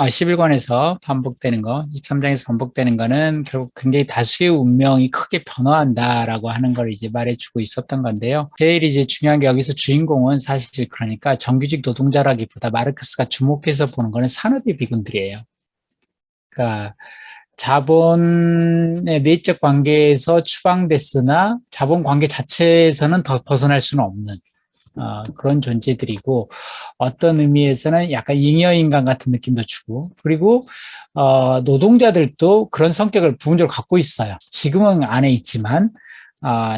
11권에서 반복되는 거, 23장에서 반복되는 거는 결국 굉장히 다수의 운명이 크게 변화한다라고 하는 걸 이제 말해주고 있었던 건데요. 제일 이제 중요한 게 여기서 주인공은 사실 그러니까 정규직 노동자라기보다 마르크스가 주목해서 보는 거는 산업의 비군들이에요. 그러니까 자본의 내적 관계에서 추방됐으나 자본 관계 자체에서는 더 벗어날 수는 없는 그런 존재들이고 어떤 의미에서는 약간 잉여인간 같은 느낌도 주고 그리고 노동자들도 그런 성격을 부분적으로 갖고 있어요. 지금은 안에 있지만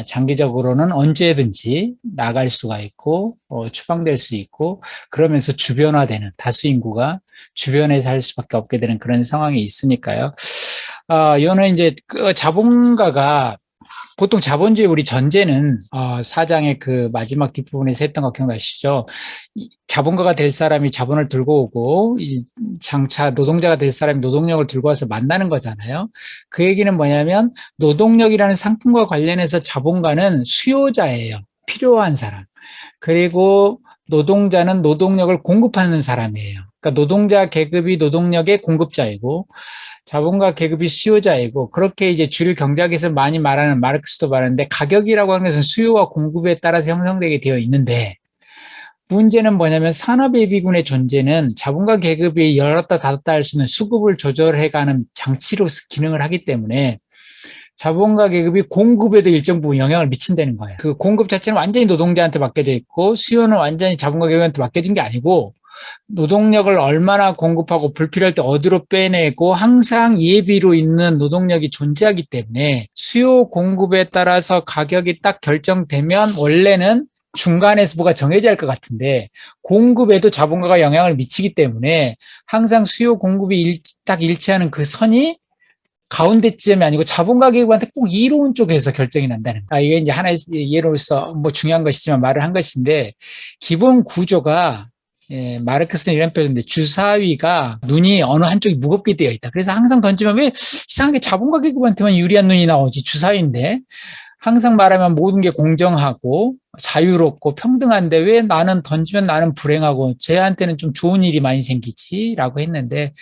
장기적으로는 언제든지 나갈 수가 있고 추방될 수 있고 그러면서 주변화되는 다수 인구가 주변에 살 수밖에 없게 되는 그런 상황이 있으니까요. 이거는 이제 자본가가 보통 자본주의 우리 전제는 4장의 그 마지막 뒷부분에서 했던 거 기억나시죠? 자본가가 될 사람이 자본을 들고 오고 장차 노동자가 될 사람이 노동력을 들고 와서 만나는 거잖아요. 그 얘기는 뭐냐면 노동력이라는 상품과 관련해서 자본가는 수요자예요. 필요한 사람. 그리고 노동자는 노동력을 공급하는 사람이에요. 그러니까 노동자 계급이 노동력의 공급자이고 자본가 계급이 수요자이고 그렇게 이제 주류 경제학에서 많이 말하는 마르크스도 말하는데 가격이라고 하는 것은 수요와 공급에 따라서 형성되게 되어 있는데 문제는 뭐냐면 산업예비군의 존재는 자본가 계급이 열었다 닫았다 할 수 있는 수급을 조절해가는 장치로서 기능을 하기 때문에 자본가 계급이 공급에도 일정 부분 영향을 미친다는 거예요. 그 공급 자체는 완전히 노동자한테 맡겨져 있고 수요는 완전히 자본가 계급한테 맡겨진 게 아니고 노동력을 얼마나 공급하고 불필요할 때 어디로 빼내고 항상 예비로 있는 노동력이 존재하기 때문에 수요 공급에 따라서 가격이 딱 결정되면 원래는 중간에서 뭐가 정해져야 할 것 같은데 공급에도 자본가가 영향을 미치기 때문에 항상 수요 공급이 딱 일치하는 그 선이 가운데 지점이 아니고 자본가 계급한테 꼭 이로운 쪽에서 결정이 난다는 거예요. 이게 이제 하나의 예로서 뭐 중요한 것이지만 말을 한 것인데 기본 구조가 마르크스는 이런 표현인데 주사위가 눈이 어느 한쪽이 무겁게 되어 있다. 그래서 항상 던지면 왜 이상하게 자본가 계급한테만 유리한 눈이 나오지 주사위인데 항상 말하면 모든 게 공정하고 자유롭고 평등한데 왜 나는 던지면 나는 불행하고 쟤한테는 좀 좋은 일이 많이 생기지라고 했는데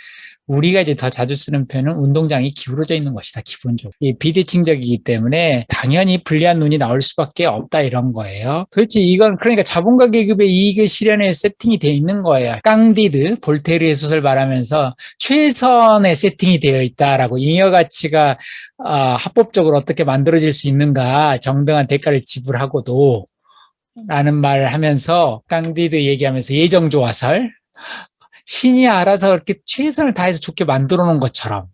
우리가 이제 더 자주 쓰는 표현은 운동장이 기울어져 있는 것이다, 기본적으로. 이 비대칭적이기 때문에 당연히 불리한 눈이 나올 수밖에 없다, 이런 거예요. 도대체 이건 그러니까 자본가 계급의 이익을 실현에 세팅이 되어 있는 거예요. 깡디드, 볼테르의 소설 말하면서 최선의 세팅이 되어 있다라고 잉여 가치가 합법적으로 어떻게 만들어질 수 있는가 정당한 대가를 지불하고도 라는 말을 하면서 깡디드 얘기하면서 예정조화설 신이 알아서 이렇게 최선을 다해서 좋게 만들어 놓은 것처럼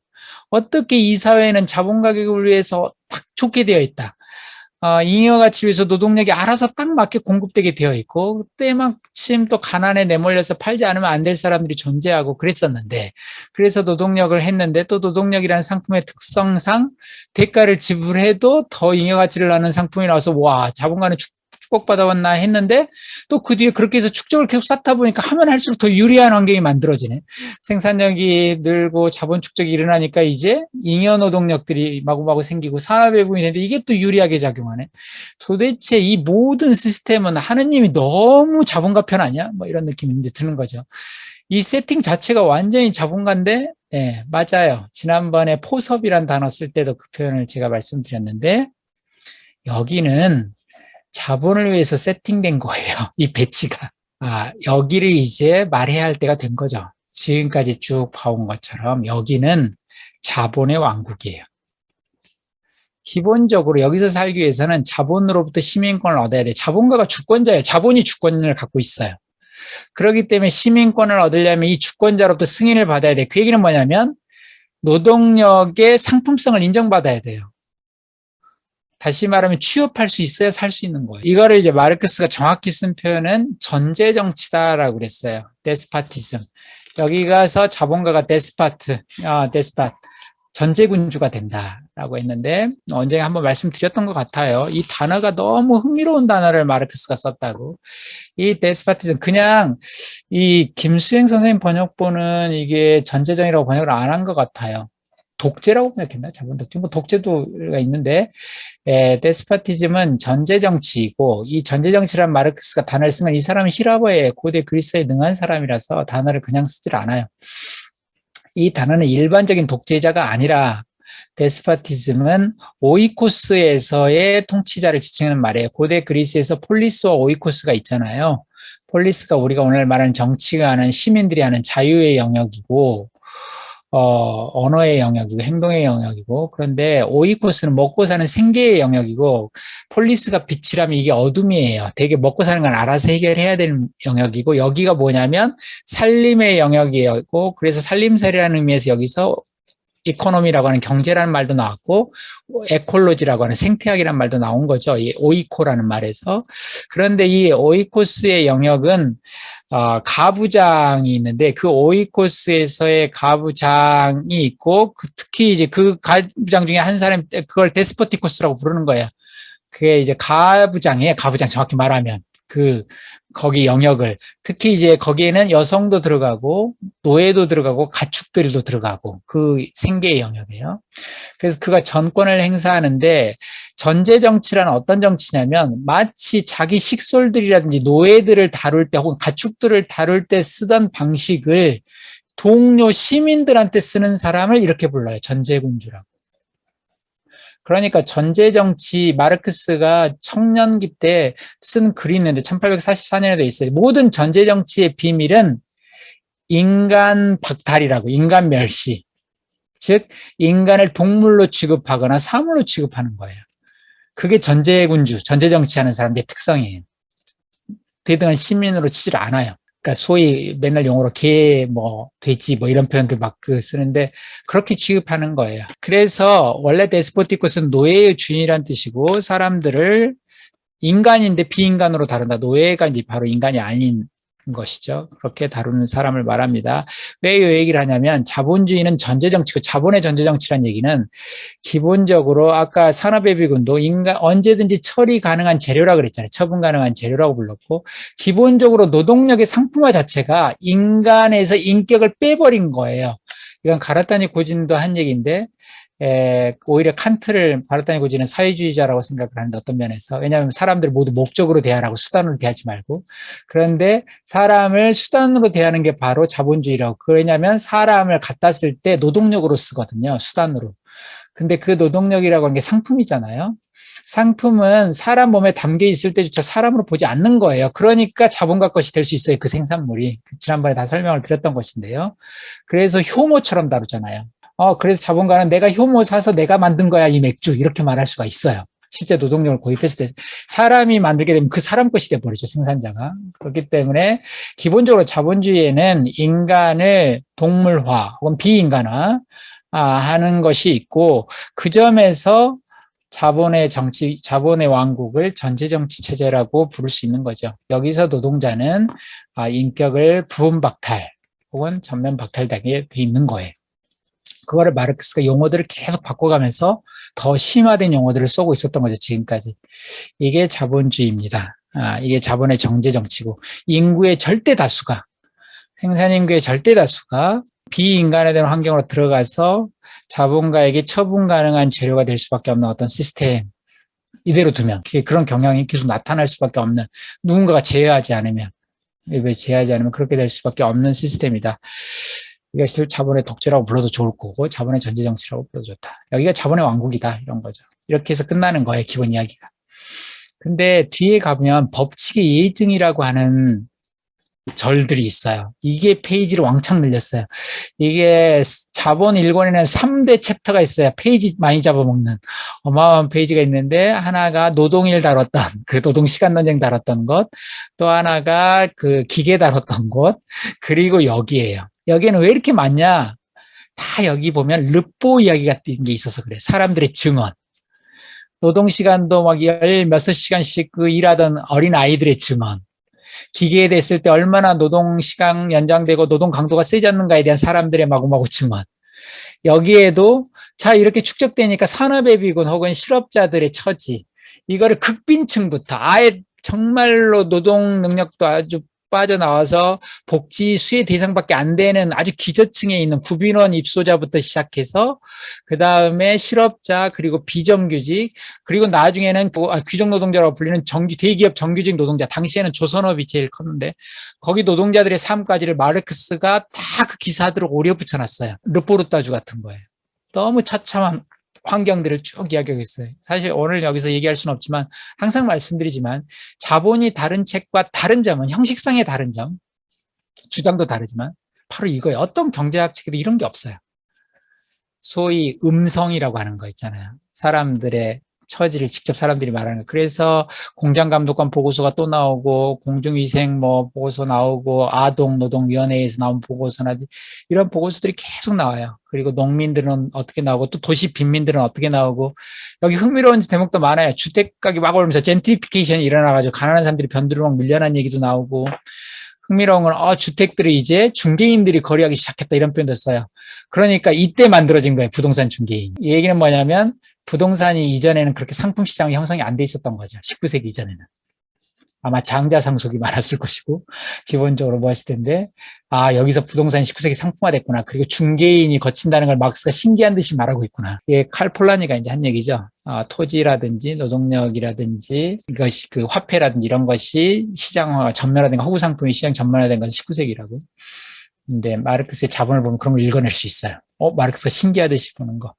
어떻게 이 사회는 자본가 계급을 위해서 딱 좋게 되어 있다. 잉여 가치 위해서 노동력이 알아서 딱 맞게 공급되게 되어 있고 때마침 또 가난에 내몰려서 팔지 않으면 안 될 사람들이 존재하고 그랬었는데 그래서 노동력을 했는데 또 노동력이라는 상품의 특성상 대가를 지불해도 더 잉여 가치를 낳는 상품이 나와서 와 자본가는 축복받아왔나 했는데 또 그 뒤에 그렇게 해서 축적을 계속 쌓다 보니까 하면 할수록 더 유리한 환경이 만들어지네. 생산력이 늘고 자본 축적이 일어나니까 이제 잉여 노동력들이 마구마구 생기고 산업외국이 되는데 이게 또 유리하게 작용하네. 도대체 이 모든 시스템은 하느님이 너무 자본가 편 아니야? 뭐 이런 느낌이 이제 드는 거죠. 이 세팅 자체가 완전히 자본가인데 네, 맞아요. 지난번에 포섭이란 단어 쓸 때도 그 표현을 제가 말씀드렸는데 여기는 자본을 위해서 세팅된 거예요. 이 배치가. 여기를 이제 말해야 할 때가 된 거죠. 지금까지 쭉 봐온 것처럼 여기는 자본의 왕국이에요. 기본적으로 여기서 살기 위해서는 자본으로부터 시민권을 얻어야 돼. 자본가가 주권자예요. 자본이 주권을 갖고 있어요. 그렇기 때문에 시민권을 얻으려면 이 주권자로부터 승인을 받아야 돼. 그 얘기는 뭐냐면 노동력의 상품성을 인정받아야 돼요. 다시 말하면 취업할 수 있어야 살 수 있는 거예요. 이거를 이제 마르크스가 정확히 쓴 표현은 전제 정치다라고 그랬어요. 데스파티즘. 여기 가서 자본가가 데스파트, 전제군주가 된다라고 했는데 언젠가 한번 말씀드렸던 것 같아요. 이 단어가 너무 흥미로운 단어를 마르크스가 썼다고. 이 데스파티즘 그냥 이 김수행 선생님 번역본은 이게 전제정이라고 번역을 안 한 것 같아요. 독재라고 번역했나? 자본 독재. 뭐 독재도가 있는데 데스파티즘은 전제정치이고 이 전제정치란 마르크스가 단어를 쓴 건 이 사람은 히라버에 고대 그리스에 능한 사람이라서 단어를 그냥 쓰질 않아요. 이 단어는 일반적인 독재자가 아니라 데스파티즘은 오이코스에서의 통치자를 지칭하는 말이에요. 고대 그리스에서 폴리스와 오이코스가 있잖아요. 폴리스가 우리가 오늘 말하는 정치가 하는 시민들이 하는 자유의 영역이고 언어의 영역이고 행동의 영역이고 그런데 오이코스는 먹고 사는 생계의 영역이고 폴리스가 빛이라면 이게 어둠이에요. 되게 먹고 사는 건 알아서 해결해야 되는 영역이고 여기가 뭐냐면 살림의 영역이고 그래서 살림살이라는 의미에서 여기서 이코노미라고 하는 경제라는 말도 나왔고 에콜로지라고 하는 생태학이라는 말도 나온 거죠. 이 오이코라는 말에서. 그런데 이 오이코스의 영역은 가부장이 있는데 그 오이코스에서의 가부장이 있고 특히 이제 그 가부장 중에 한 사람 그걸 데스포티코스라고 부르는 거예요. 그게 이제 가부장 정확히 말하면 거기 영역을 특히 이제 거기에는 여성도 들어가고 노예도 들어가고 가축들도 들어가고 그 생계의 영역이에요. 그래서 그가 전권을 행사하는데 전제 정치란 어떤 정치냐면 마치 자기 식솔들이라든지 노예들을 다룰 때 혹은 가축들을 다룰 때 쓰던 방식을 동료 시민들한테 쓰는 사람을 이렇게 불러요. 전제군주라고. 그러니까 전제정치 마르크스가 청년기 때 쓴 글이 있는데 1844년에도 있어요. 모든 전제정치의 비밀은 인간 박탈이라고 인간 멸시. 즉 인간을 동물로 취급하거나 사물로 취급하는 거예요. 그게 전제군주, 전제정치하는 사람들의 특성이에요. 대등한 시민으로 치질 않아요. 그러니까 소위 맨날 용어로 개, 돼지 이런 표현들 막 쓰는데 그렇게 취급하는 거예요. 그래서 원래 데스포티코스는 노예의 주인이란 뜻이고 사람들을 인간인데 비인간으로 다룬다. 노예가 이제 바로 인간이 아닌 것이죠. 그렇게 다루는 사람을 말합니다. 왜 이 얘기를 하냐면 자본주의는 전제정치고 자본의 전제정치란 얘기는 기본적으로 아까 산업외비군도 언제든지 처리 가능한 재료라 그랬잖아요. 처분 가능한 재료라고 불렀고 기본적으로 노동력의 상품화 자체가 인간에서 인격을 빼버린 거예요. 이건 가라타니 고진도 한 얘기인데 오히려 가라타니 고진은 사회주의자라고 생각을 하는데 어떤 면에서 왜냐하면 사람들 모두 목적으로 대하라고 수단으로 대하지 말고 그런데 사람을 수단으로 대하는 게 바로 자본주의라고 왜냐하면 사람을 갖다 쓸 때 노동력으로 쓰거든요. 수단으로. 근데 그 노동력이라고 하는 게 상품이잖아요. 상품은 사람 몸에 담겨 있을 때조차 사람으로 보지 않는 거예요. 그러니까 자본가 것이 될 수 있어요. 그 생산물이. 지난번에 다 설명을 드렸던 것인데요. 그래서 효모처럼 다루잖아요. 그래서 자본가는 내가 효모 사서 내가 만든 거야, 이 맥주. 이렇게 말할 수가 있어요. 실제 노동력을 고입했을 때 사람이 만들게 되면 그 사람 것이 돼버리죠, 생산자가. 그렇기 때문에 기본적으로 자본주의에는 인간을 동물화 혹은 비인간화 하는 것이 있고 그 점에서 자본의 왕국을 전제정치 체제라고 부를 수 있는 거죠. 여기서 노동자는 인격을 부분 박탈 혹은 전면 박탈당해 돼 있는 거예요. 그거를 마르크스가 용어들을 계속 바꿔가면서 더 심화된 용어들을 쓰고 있었던 거죠, 지금까지. 이게 자본주의입니다. 이게 자본의 정제정치고 인구의 절대 다수가 생산인구의 절대 다수가 비인간화된 환경으로 들어가서 자본가에게 처분 가능한 재료가 될 수밖에 없는 어떤 시스템 이대로 두면 그런 경향이 계속 나타날 수밖에 없는 누군가가 제어하지 않으면 그렇게 될 수밖에 없는 시스템이다. 이것을 자본의 독재라고 불러도 좋을 거고 자본의 전제정치라고 불러도 좋다. 여기가 자본의 왕국이다 이런 거죠. 이렇게 해서 끝나는 거예요. 기본 이야기가. 근데 뒤에 가보면 법칙의 예증이라고 하는 절들이 있어요. 이게 페이지를 왕창 늘렸어요. 이게 자본 1권에는 3대 챕터가 있어요. 페이지 많이 잡아먹는 어마어마한 페이지가 있는데 하나가 노동일 다뤘던 그 노동시간 논쟁 다뤘던 것, 또 하나가 그 기계 다뤘던 것, 그리고 여기에요. 여기에는 왜 이렇게 많냐? 다 여기 보면 르뽀 이야기 같은 게 있어서 그래. 사람들의 증언. 노동시간도 막 16 시간씩 일하던 어린 아이들의 증언. 기계에 됐을 때 얼마나 노동시간 연장되고 노동 강도가 세지 않는가에 대한 사람들의 마구마구 증언. 여기에도 자 이렇게 축적되니까 산업의 비군 혹은 실업자들의 처지 이거를 극빈층부터 아예 정말로 노동 능력도 아주 빠져나와서 복지 수혜 대상밖에 안 되는 아주 기저층에 있는 구빈원 입소자부터 시작해서 그 다음에 실업자 그리고 비정규직 그리고 나중에는 귀족노동자라고 불리는 대기업 정규직 노동자 당시에는 조선업이 제일 컸는데 거기 노동자들의 삶까지를 마르크스가 다 그 기사들을 오려 붙여놨어요. 르포르타주 같은 거예요. 너무 처참한 환경들을 쭉 이야기하고 있어요. 사실 오늘 여기서 얘기할 수는 없지만 항상 말씀드리지만 자본이 다른 책과 다른 점은 형식상의 다른 점, 주장도 다르지만 바로 이거예요. 어떤 경제학 책에도 이런 게 없어요. 소위 음성이라고 하는 거 있잖아요. 사람들의 처지를 직접 사람들이 말하는 거. 그래서 공장감독관 보고서가 또 나오고 공중위생 보고서 나오고 아동노동위원회에서 나온 보고서나 이런 보고서들이 계속 나와요. 그리고 농민들은 어떻게 나오고 또 도시 빈민들은 어떻게 나오고 여기 흥미로운 대목도 많아요. 주택가격이 막 오르면서 젠트리피케이션이 일어나가지고 가난한 사람들이 변두리로 막 밀려난 얘기도 나오고 흥미로운 건 주택들을 이제 중개인들이 거래하기 시작했다 이런 표현도 써요. 그러니까 이때 만들어진 거예요. 부동산 중개인. 이 얘기는 뭐냐면 부동산이 이전에는 그렇게 상품 시장이 형성이 안 돼 있었던 거죠. 19세기 이전에는. 아마 장자 상속이 많았을 것이고 기본적으로 뭐 했을 텐데 여기서 부동산이 19세기 상품화됐구나. 그리고 중개인이 거친다는 걸 막스가 신기한 듯이 말하고 있구나. 이게 칼 폴라니가 이제 한 얘기죠. 토지라든지 노동력이라든지 이것이 그 화폐라든지 이런 것이 시장화 전면화된 거, 허구 상품이 시장 전면화된 건 19세기라고. 근데 마르크스의 자본을 보면 그런 걸 읽어낼 수 있어요. 마르크스가 신기하듯이 보는 거.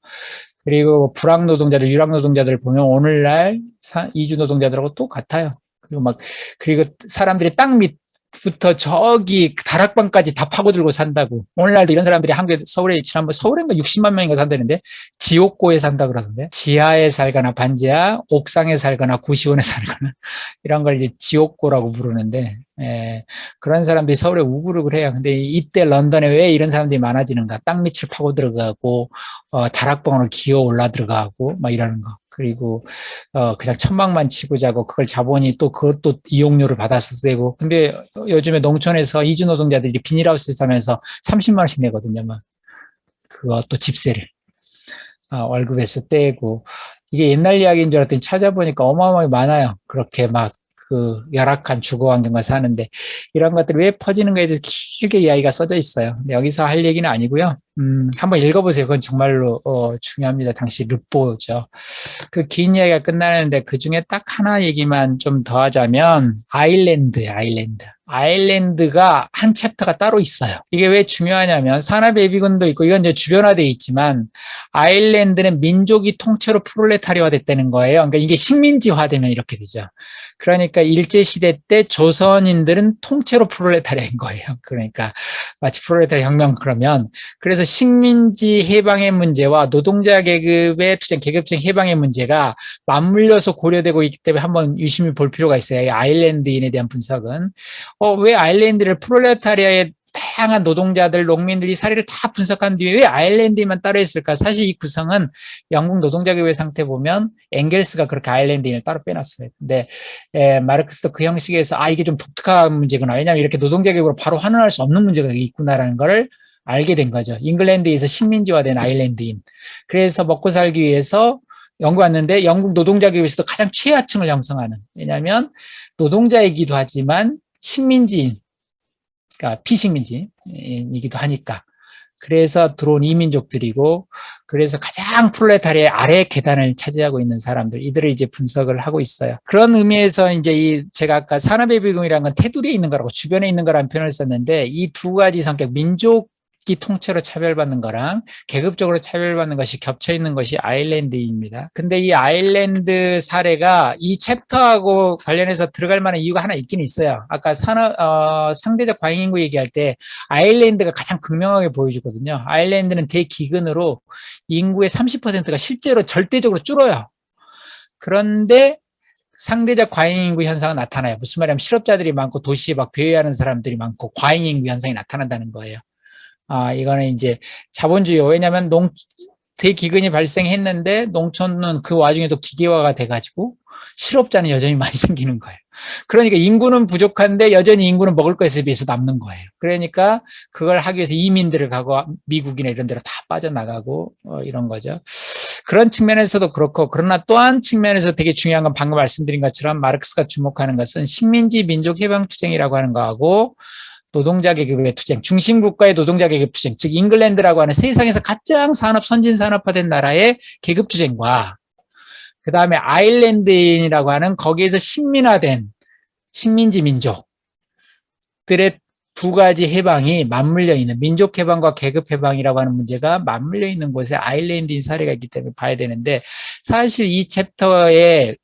그리고 불황 노동자들, 유랑 노동자들을 보면 오늘날 이주 노동자들하고 똑같아요. 그리고 사람들이 땅 밑부터 저기 다락방까지 다 파고들고 산다고. 오늘날도 이런 사람들이 한국에 서울인가 60만 명인가 산다는데 지옥고에 산다 그러던데. 지하에 살거나 반지하, 옥상에 살거나 고시원에 살거나 이런 걸 이제 지옥고라고 부르는데 그런 사람들이 서울에 우부르고 해요. 근데 이때 런던에 왜 이런 사람들이 많아지는가? 땅 밑을 파고 들어가고 다락방으로 기어 올라 들어가고 막 이러는 거. 그리고 그냥 천막만 치고 자고 그걸 자본이 또 그것도 이용료를 받아서 쓰고. 근데 요즘에 농촌에서 이주 노동자들이 비닐하우스에 사면서 30만 원씩 내거든요. 막 그것도 집세를 월급에서 떼고. 이게 옛날 이야기인 줄 알았더니 찾아보니까 어마어마하게 많아요. 그렇게 막 그 열악한 주거 환경과 사는데 이런 것들이 왜 퍼지는가에 대해서 길게 이야기가 써져 있어요. 근데 여기서 할 얘기는 아니고요. 한번 읽어보세요. 그건 정말로 중요합니다. 당시 르포죠. 그 긴 이야기가 끝나는데 그 중에 딱 하나 얘기만 좀 더 하자면 아일랜드예요. 아일랜드가 한 챕터가 따로 있어요. 이게 왜 중요하냐면 산업예비군도 있고 이건 이제 주변화되어 있지만 아일랜드는 민족이 통째로 프롤레타리화 됐다는 거예요. 그러니까 이게 식민지화되면 이렇게 되죠. 그러니까 일제시대 때 조선인들은 통째로 프롤레타리아인 거예요. 그러니까 마치 프롤레타리아 혁명 그러면 그래서 식민지 해방의 문제와 노동자 계급의 투쟁, 계급적 해방의 문제가 맞물려서 고려되고 있기 때문에 한번 유심히 볼 필요가 있어요. 이 아일랜드인에 대한 분석은. 왜 아일랜드를 프롤레타리아의 다양한 노동자들, 농민들이 사례를 다 분석한 뒤에 왜 아일랜드인만 따로 했을까? 사실 이 구성은 영국 노동자계급의 상태 보면 엥겔스가 그렇게 아일랜드인을 따로 빼놨어요. 근데 마르크스도 그 형식에서 이게 좀 독특한 문제구나. 왜냐하면 이렇게 노동자계급으로 바로 환원할 수 없는 문제가 있구나라는 걸 알게 된 거죠. 잉글랜드에서 식민지화된 아일랜드인. 그래서 먹고 살기 위해서 영국 왔는데 영국 노동자계급에서도 가장 최하층을 형성하는. 왜냐하면 노동자이기도 하지만 식민지인, 그러니까 피식민지이기도 하니까. 그래서 들어온 이민족들이고, 그래서 가장 프롤레타리아의 아래 계단을 차지하고 있는 사람들, 이들을 이제 분석을 하고 있어요. 그런 의미에서 이제 제가 아까 산업예비군이라는 건 테두리에 있는 거라고, 주변에 있는 거라는 표현을 썼는데, 이 두 가지 성격, 민족 통째로 차별받는 거랑 계급적으로 차별받는 것이 겹쳐 있는 것이 아일랜드입니다. 근데 이 아일랜드 사례가 이 챕터하고 관련해서 들어갈 만한 이유가 하나 있긴 있어요. 아까 상대적 과잉인구 얘기할 때 아일랜드가 가장 극명하게 보여주거든요. 아일랜드는 대기근으로 인구의 30%가 실제로 절대적으로 줄어요. 그런데 상대적 과잉인구 현상은 나타나요. 무슨 말이냐면 실업자들이 많고 도시에 막 배회하는 사람들이 많고 과잉인구 현상이 나타난다는 거예요. 이거는 이제 자본주의. 왜냐하면 대기근이 발생했는데 농촌은 그 와중에도 기계화가 돼가지고 실업자는 여전히 많이 생기는 거예요. 그러니까 인구는 부족한데 여전히 인구는 먹을 것에 비해서 남는 거예요. 그러니까 그걸 하기 위해서 이민들을 가고 미국이나 이런 데로 다 빠져나가고 이런 거죠. 그런 측면에서도 그렇고, 그러나 또 한 측면에서 되게 중요한 건 방금 말씀드린 것처럼 마르크스가 주목하는 것은 식민지 민족 해방 투쟁이라고 하는 거하고 노동자 계급의 투쟁, 중심국가의 노동자 계급 투쟁, 즉 잉글랜드라고 하는 세상에서 가장 선진 산업화된 나라의 계급 투쟁과 그 다음에 아일랜드인이라고 하는 거기에서 식민화된 식민지 민족들의 두 가지 해방이 맞물려 있는, 민족 해방과 계급 해방이라고 하는 문제가 맞물려 있는 곳에 아일랜드인 사례가 있기 때문에 봐야 되는데, 사실 이 챕터의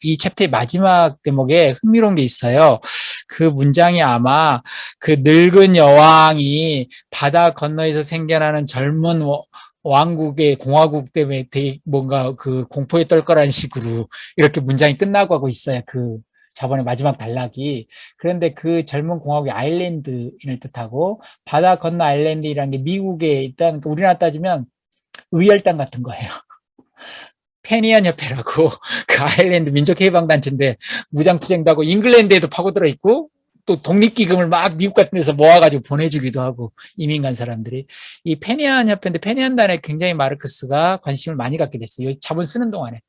마지막 대목에 흥미로운 게 있어요. 그 문장이 아마 그 늙은 여왕이 바다 건너에서 생겨나는 젊은 왕국의 공화국 때문에 되게 뭔가 그 공포에 떨 거라는 식으로 이렇게 문장이 끝나고 하고 있어요. 그 저번에 마지막 단락이. 그런데 그 젊은 공화국이 아일랜드인을 뜻하고, 바다 건너 아일랜드이라는 게 미국에 일단 우리나라 따지면 의열당 같은 거예요. 페니안 협회라고 그 아일랜드 민족해방단체인데 무장투쟁도 하고 잉글랜드에도 파고들어 있고 또 독립기금을 막 미국 같은 데서 모아가지고 보내주기도 하고, 이민 간 사람들이. 이 페니안 협회인데 페니안단에 굉장히 마르크스가 관심을 많이 갖게 됐어요. 자본 쓰는 동안에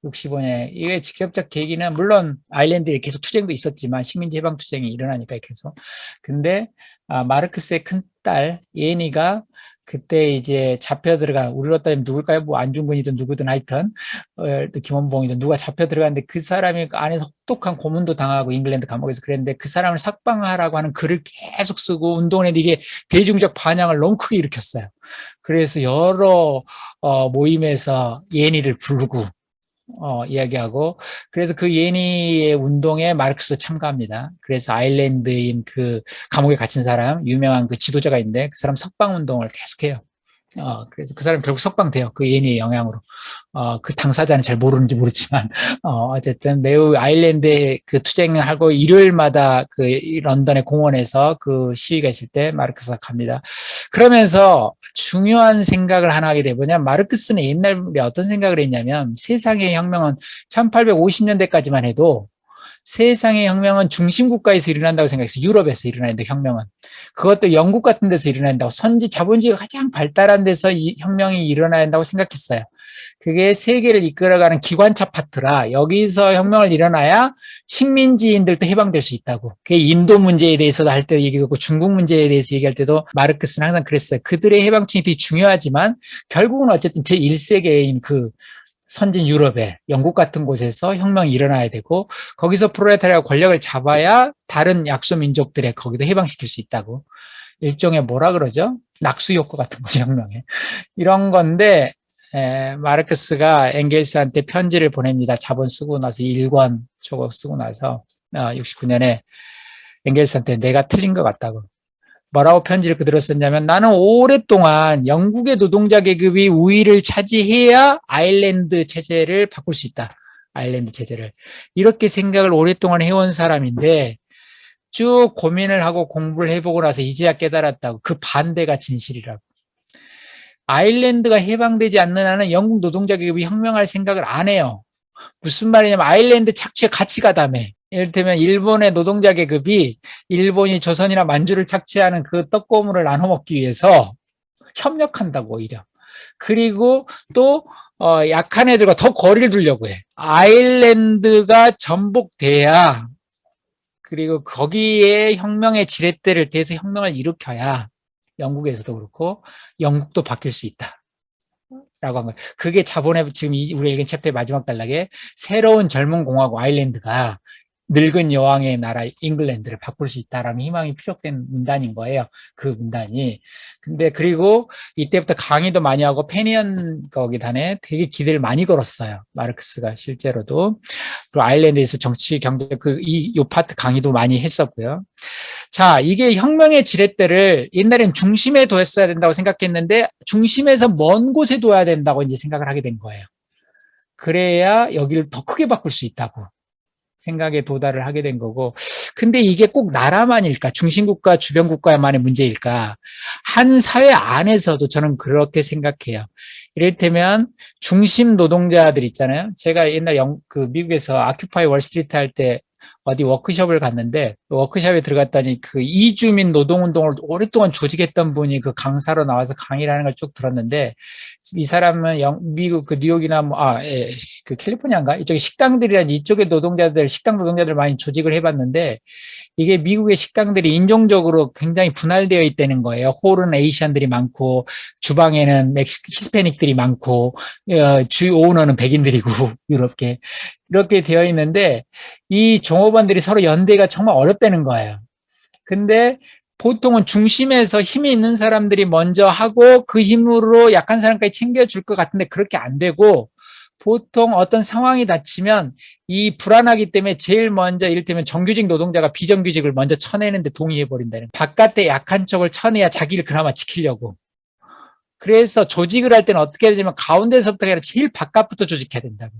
65년에. 이게 직접적 계기는 물론 아일랜드에 계속 투쟁도 있었지만 식민지 해방 투쟁이 일어나니까 계속. 근데 마르크스의 큰딸 예니가 그때 이제 잡혀 들어간, 우리로 따지면 누굴까요? 뭐 안중근이든 누구든 하여튼 김원봉이든 누가 잡혀 들어갔는데 그 사람이 안에서 혹독한 고문도 당하고 잉글랜드 감옥에서 그랬는데, 그 사람을 석방하라고 하는 글을 계속 쓰고 운동을 했는데 이게 대중적 반향을 너무 크게 일으켰어요. 그래서 여러 모임에서 예니를 부르고 이야기하고, 그래서 그 예니의 운동에 마르크스 참가합니다. 그래서 아일랜드인 그 감옥에 갇힌 사람, 유명한 그 지도자가 있는데 그 사람 석방 운동을 계속해요. 그래서 그 사람 결국 석방돼요. 그 예니의 영향으로. 그 당사자는 잘 모르는지 모르지만, 어쨌든 매우 아일랜드에 그 투쟁을 하고 일요일마다 그 런던의 공원에서 그 시위가 있을 때 마르크스가 갑니다. 그러면서 중요한 생각을 하나 하게 돼. 뭐냐면 마르크스는 옛날에 어떤 생각을 했냐면, 세상의 혁명은 1850년대까지만 해도 세상의 혁명은 중심국가에서 일어난다고 생각했어요. 유럽에서 일어난다, 혁명은. 그것도 영국 같은 데서 일어난다고, 선지 자본주의가 가장 발달한 데서 이 혁명이 일어나야 한다고 생각했어요. 그게 세계를 이끌어가는 기관차 파트라 여기서 혁명을 일어나야 식민지인들도 해방될 수 있다고. 그게 인도 문제에 대해서도 할 때 얘기하고 중국 문제에 대해서 얘기할 때도 마르크스는 항상 그랬어요. 그들의 해방층이 되게 중요하지만 결국은 어쨌든 제1세계인 그 선진 유럽에, 영국 같은 곳에서 혁명이 일어나야 되고, 거기서 프롤레타리아가 권력을 잡아야 다른 약소 민족들의 거기도 해방시킬 수 있다고. 일종의 뭐라 그러죠? 낙수 효과 같은 거죠, 혁명에. 이런 건데, 마르크스가 엥겔스한테 편지를 보냅니다. 자본 쓰고 나서 1권 초고 쓰고 나서 69년에 엥겔스한테 내가 틀린 것 같다고. 뭐라고 편지를 그대로 썼냐면, 나는 오랫동안 영국의 노동자 계급이 우위를 차지해야 아일랜드 체제를 바꿀 수 있다. 아일랜드 체제를. 이렇게 생각을 오랫동안 해온 사람인데 쭉 고민을 하고 공부를 해보고 나서 이제야 깨달았다고. 그 반대가 진실이라고. 아일랜드가 해방되지 않는 한은 영국 노동자 계급이 혁명할 생각을 안 해요. 무슨 말이냐면 아일랜드 착취에 같이 가다며. 이를테면 일본의 노동자 계급이 일본이 조선이나 만주를 착취하는 그 떡고물을 나눠 먹기 위해서 협력한다고 오히려. 그리고 또 약한 애들과 더 거리를 두려고 해. 아일랜드가 전복돼야, 그리고 거기에 혁명의 지렛대를 대서 혁명을 일으켜야 영국에서도 그렇고 영국도 바뀔 수 있다. 라고 한 거예요. 그게 자본의, 지금 우리 읽은 챕터의 마지막 단락에 새로운 젊은 공화국 아일랜드가 늙은 여왕의 나라 잉글랜드를 바꿀 수 있다라는 희망이 피력된 문단인 거예요. 그 문단이. 근데 그리고 이때부터 강의도 많이 하고 페니언 거기단에 되게 기대를 많이 걸었어요. 마르크스가 실제로도. 그리고 아일랜드에서 정치, 경제 요 파트 강의도 많이 했었고요. 자, 이게 혁명의 지렛대를 옛날엔 중심에 뒀어야 된다고 생각했는데 중심에서 먼 곳에 둬야 된다고 이제 생각을 하게 된 거예요. 그래야 여기를 더 크게 바꿀 수 있다고 생각에 도달을 하게 된 거고, 근데 이게 꼭 나라만일까? 중심국가, 주변국가만의 문제일까? 한 사회 안에서도 저는 그렇게 생각해요. 이를테면 중심 노동자들 있잖아요. 제가 옛날 미국에서 아큐파이 월스트리트 할 때 어디 워크숍을 갔는데 워크숍에 들어갔더니 그 이주민 노동운동을 오랫동안 조직했던 분이 그 강사로 나와서 강의를 하는 걸 쭉 들었는데 이 사람은 미국 그 뉴욕이나 그 캘리포니아인가 이쪽에 식당들이라든지 이쪽에 노동자들 식당 노동자들 많이 조직을 해봤는데 이게 미국의 식당들이 인종적으로 굉장히 분할되어 있다는 거예요. 홀은 에이시안들이 많고 주방에는 히스패닉들이 많고 주 오너는 백인들이고 이렇게 되어 있는데 이 종업원들이 서로 연대가 정말 어렵다는 거예요. 근데 보통은 중심에서 힘이 있는 사람들이 먼저 하고 그 힘으로 약한 사람까지 챙겨줄 것 같은데 그렇게 안 되고 보통 어떤 상황이 닥치면 이 불안하기 때문에 제일 먼저 이를테면 정규직 노동자가 비정규직을 먼저 쳐내는데 동의해버린다는 바깥에 약한 척을 쳐내야 자기를 그나마 지키려고. 그래서 조직을 할 때는 어떻게 해야 되냐면 가운데서부터 아니라 제일 바깥부터 조직해야 된다고.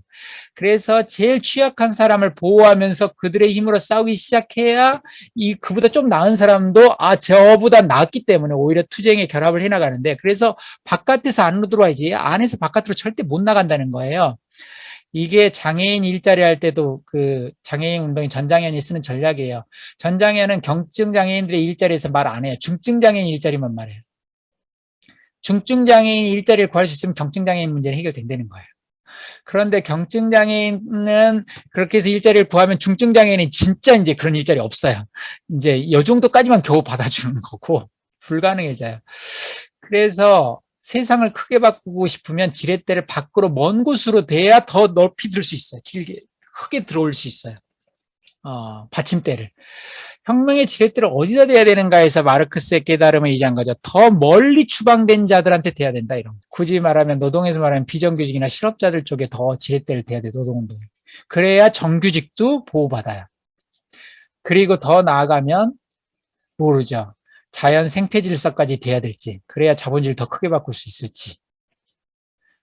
그래서 제일 취약한 사람을 보호하면서 그들의 힘으로 싸우기 시작해야 그보다 좀 나은 사람도 저보다 낫기 때문에 오히려 투쟁에 결합을 해나가는데 그래서 바깥에서 안으로 들어와야지 안에서 바깥으로 절대 못 나간다는 거예요. 이게 장애인 일자리 할 때도 그 장애인 운동이 전장현이 쓰는 전략이에요. 전장현은 경증 장애인들의 일자리에서 말 안 해요. 중증 장애인 일자리만 말해요. 중증 장애인 일자리를 구할 수 있으면 경증 장애인 문제는 해결된다는 거예요. 그런데 경증 장애인은 그렇게 해서 일자리를 구하면 중증 장애인은 진짜 이제 그런 일자리 없어요. 이제 이 정도까지만 겨우 받아주는 거고 불가능해져요. 그래서 세상을 크게 바꾸고 싶으면 지렛대를 밖으로 먼 곳으로 대야 더 높이 들 수 있어요. 길게 크게 들어올 수 있어요. 받침대를. 혁명의 지렛대를 어디다 대야 되는가에서 마르크스의 깨달음을 이해한 거죠. 더 멀리 추방된 자들한테 대야 된다. 이런 거. 굳이 말하면 노동에서 말하면 비정규직이나 실업자들 쪽에 더 지렛대를 대야 돼. 노동운동에. 그래야 정규직도 보호받아요. 그리고 더 나아가면 모르죠. 자연 생태 질서까지 돼야 될지. 그래야 자본주의를 더 크게 바꿀 수 있을지.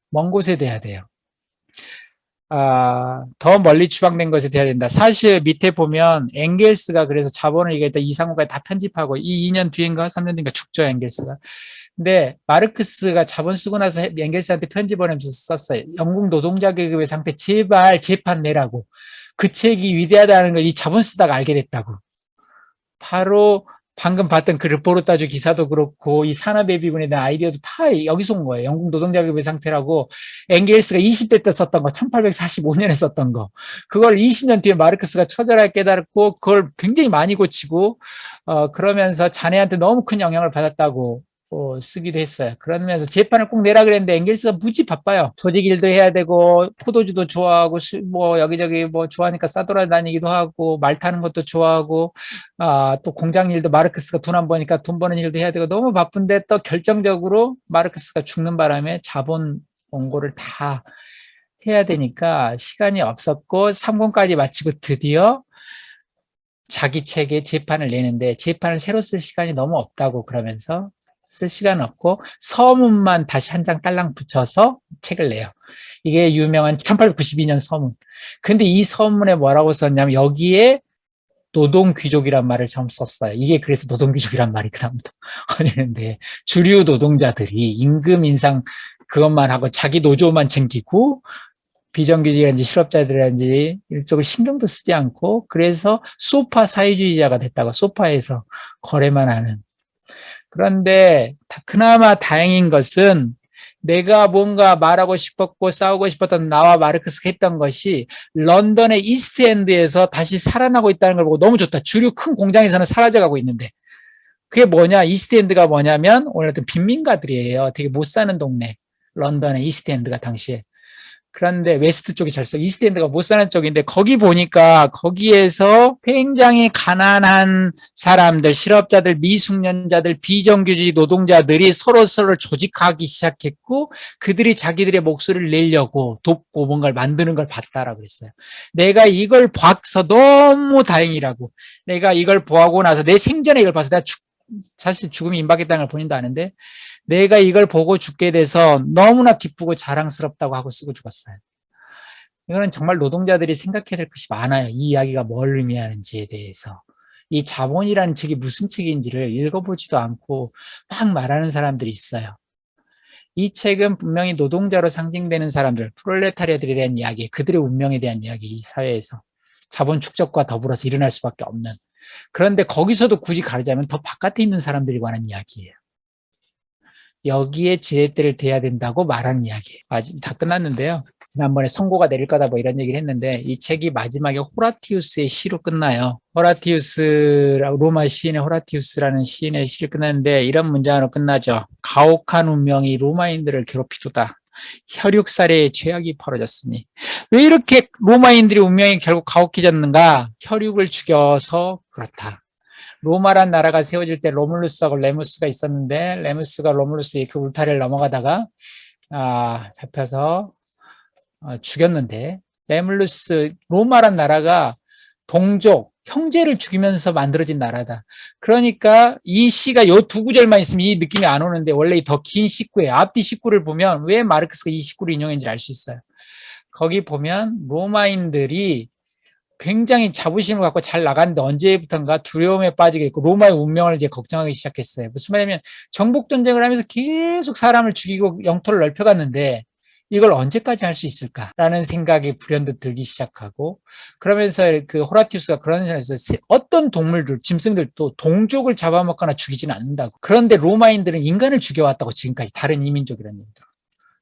먼 곳에 돼야 돼요. 더 멀리 추방된 것에 대해야 된다. 사실 밑에 보면 엥겔스가 그래서 자본을 얘기했다 이상호가 다 편집하고 이 2년 뒤인가 3년 뒤인가 죽죠 엥겔스가. 근데 마르크스가 자본 쓰고 나서 엥겔스한테 편지 보내면서 썼어요. 영국 노동자 계급의 상태 제발 재판 내라고. 그 책이 위대하다는 걸 이 자본 쓰다가 알게 됐다고. 바로 방금 봤던 그 르포르타주 기사도 그렇고 이 산업의 비군에 대한 아이디어도 다 여기서 온 거예요. 영국 노동자급의 상태라고 엥겔스가 20대 때 썼던 거 1845년에 썼던 거 그걸 20년 뒤에 마르크스가 처절하게 깨달았고 그걸 굉장히 많이 고치고 그러면서 자네한테 너무 큰 영향을 받았다고 쓰기도 했어요. 그러면서 재판을 꼭 내라 그랬는데 엥겔스가 무지 바빠요. 조직 일도 해야 되고 포도주도 좋아하고 뭐 여기저기 뭐 좋아하니까 싸돌아다니기도 하고 말 타는 것도 좋아하고 또 공장 일도 마르크스가 돈 안 버니까 돈 버는 일도 해야 되고 너무 바쁜데 또 결정적으로 마르크스가 죽는 바람에 자본 원고를 다 해야 되니까 시간이 없었고 3권까지 마치고 드디어 자기 책에 재판을 내는데 재판을 새로 쓸 시간이 너무 없다고 그러면서 쓸 시간 없고 서문만 다시 한 장 딸랑 붙여서 책을 내요. 이게 유명한 1892년 서문. 근데 이 서문에 뭐라고 썼냐면 여기에 노동귀족이란 말을 처음 썼어요. 이게 그래서 노동귀족이란 말이 그다음부터 걸리는데 주류 노동자들이 임금 인상 그것만 하고 자기 노조만 챙기고 비정규직이라든지 실업자들이라든지 일적으로 신경도 쓰지 않고 그래서 소파 사회주의자가 됐다고 소파에서 거래만 하는. 그런데 그나마 다행인 것은 내가 뭔가 말하고 싶었고 싸우고 싶었던 나와 마르크스가 했던 것이 런던의 이스트엔드에서 다시 살아나고 있다는 걸 보고 너무 좋다. 주류 큰 공장에서는 사라져가고 있는데 그게 뭐냐 이스트엔드가 뭐냐면 오늘 어떤 빈민가들이에요. 되게 못 사는 동네 런던의 이스트엔드가 당시에. 그런데 웨스트 쪽이 잘 써. 이스트엔드가 못 사는 쪽인데 거기 보니까 거기에서 굉장히 가난한 사람들, 실업자들, 미숙련자들, 비정규직 노동자들이 서로서로 조직하기 시작했고 그들이 자기들의 목소리를 내려고 돕고 뭔가를 만드는 걸 봤다라고 그랬어요. 내가 이걸 봐서 너무 다행이라고. 내가 이걸 보고 나서 내 생전에 이걸 봐서 내가 사실 죽음이 임박했다는 걸 본인도 아는데 내가 이걸 보고 죽게 돼서 너무나 기쁘고 자랑스럽다고 하고 쓰고 죽었어요. 이거는 정말 노동자들이 생각해야 될 것이 많아요. 이 이야기가 뭘 의미하는지에 대해서. 이 자본이라는 책이 무슨 책인지를 읽어보지도 않고 막 말하는 사람들이 있어요. 이 책은 분명히 노동자로 상징되는 사람들, 프롤레타리아들에 대한 이야기, 그들의 운명에 대한 이야기, 이 사회에서. 자본 축적과 더불어서 일어날 수밖에 없는. 그런데 거기서도 굳이 가르자면 더 바깥에 있는 사람들이 관한 이야기예요. 여기에 지렛대를 대야 된다고 말하는 이야기예요. 다 끝났는데요. 지난번에 선고가 내릴 거다 뭐 이런 얘기를 했는데 이 책이 마지막에 호라티우스의 시로 끝나요. 로마 시인의 호라티우스라는 시인의 시를 끝났는데 이런 문장으로 끝나죠. 가혹한 운명이 로마인들을 괴롭히도다. 혈육살해의 죄악이 벌어졌으니. 왜 이렇게 로마인들이 운명이 결국 가혹해졌는가? 혈육을 죽여서 그렇다. 로마란 나라가 세워질 때 로물루스하고 레무스가 있었는데 레무스가 로물루스의 그 울타리를 넘어가다가 잡혀서 죽였는데 로마란 나라가 동족, 형제를 죽이면서 만들어진 나라다. 그러니까 이 시가 요 두 구절만 있으면 이 느낌이 안 오는데 원래 더 긴 식구예요. 앞뒤 식구를 보면 왜 마르크스가 이 식구를 인용했는지 알 수 있어요. 거기 보면 로마인들이 굉장히 자부심을 갖고 잘 나갔는데 언제부턴가 두려움에 빠지게 있고 로마의 운명을 이제 걱정하기 시작했어요. 무슨 말이냐면 정복전쟁을 하면서 계속 사람을 죽이고 영토를 넓혀갔는데 이걸 언제까지 할 수 있을까라는 생각이 불현듯 들기 시작하고 그러면서 그 호라티우스가 그런 sen에서 어떤 동물들, 짐승들도 동족을 잡아먹거나 죽이지는 않는다고. 그런데 로마인들은 인간을 죽여왔다고 지금까지 다른 이민족이라는 얘기죠.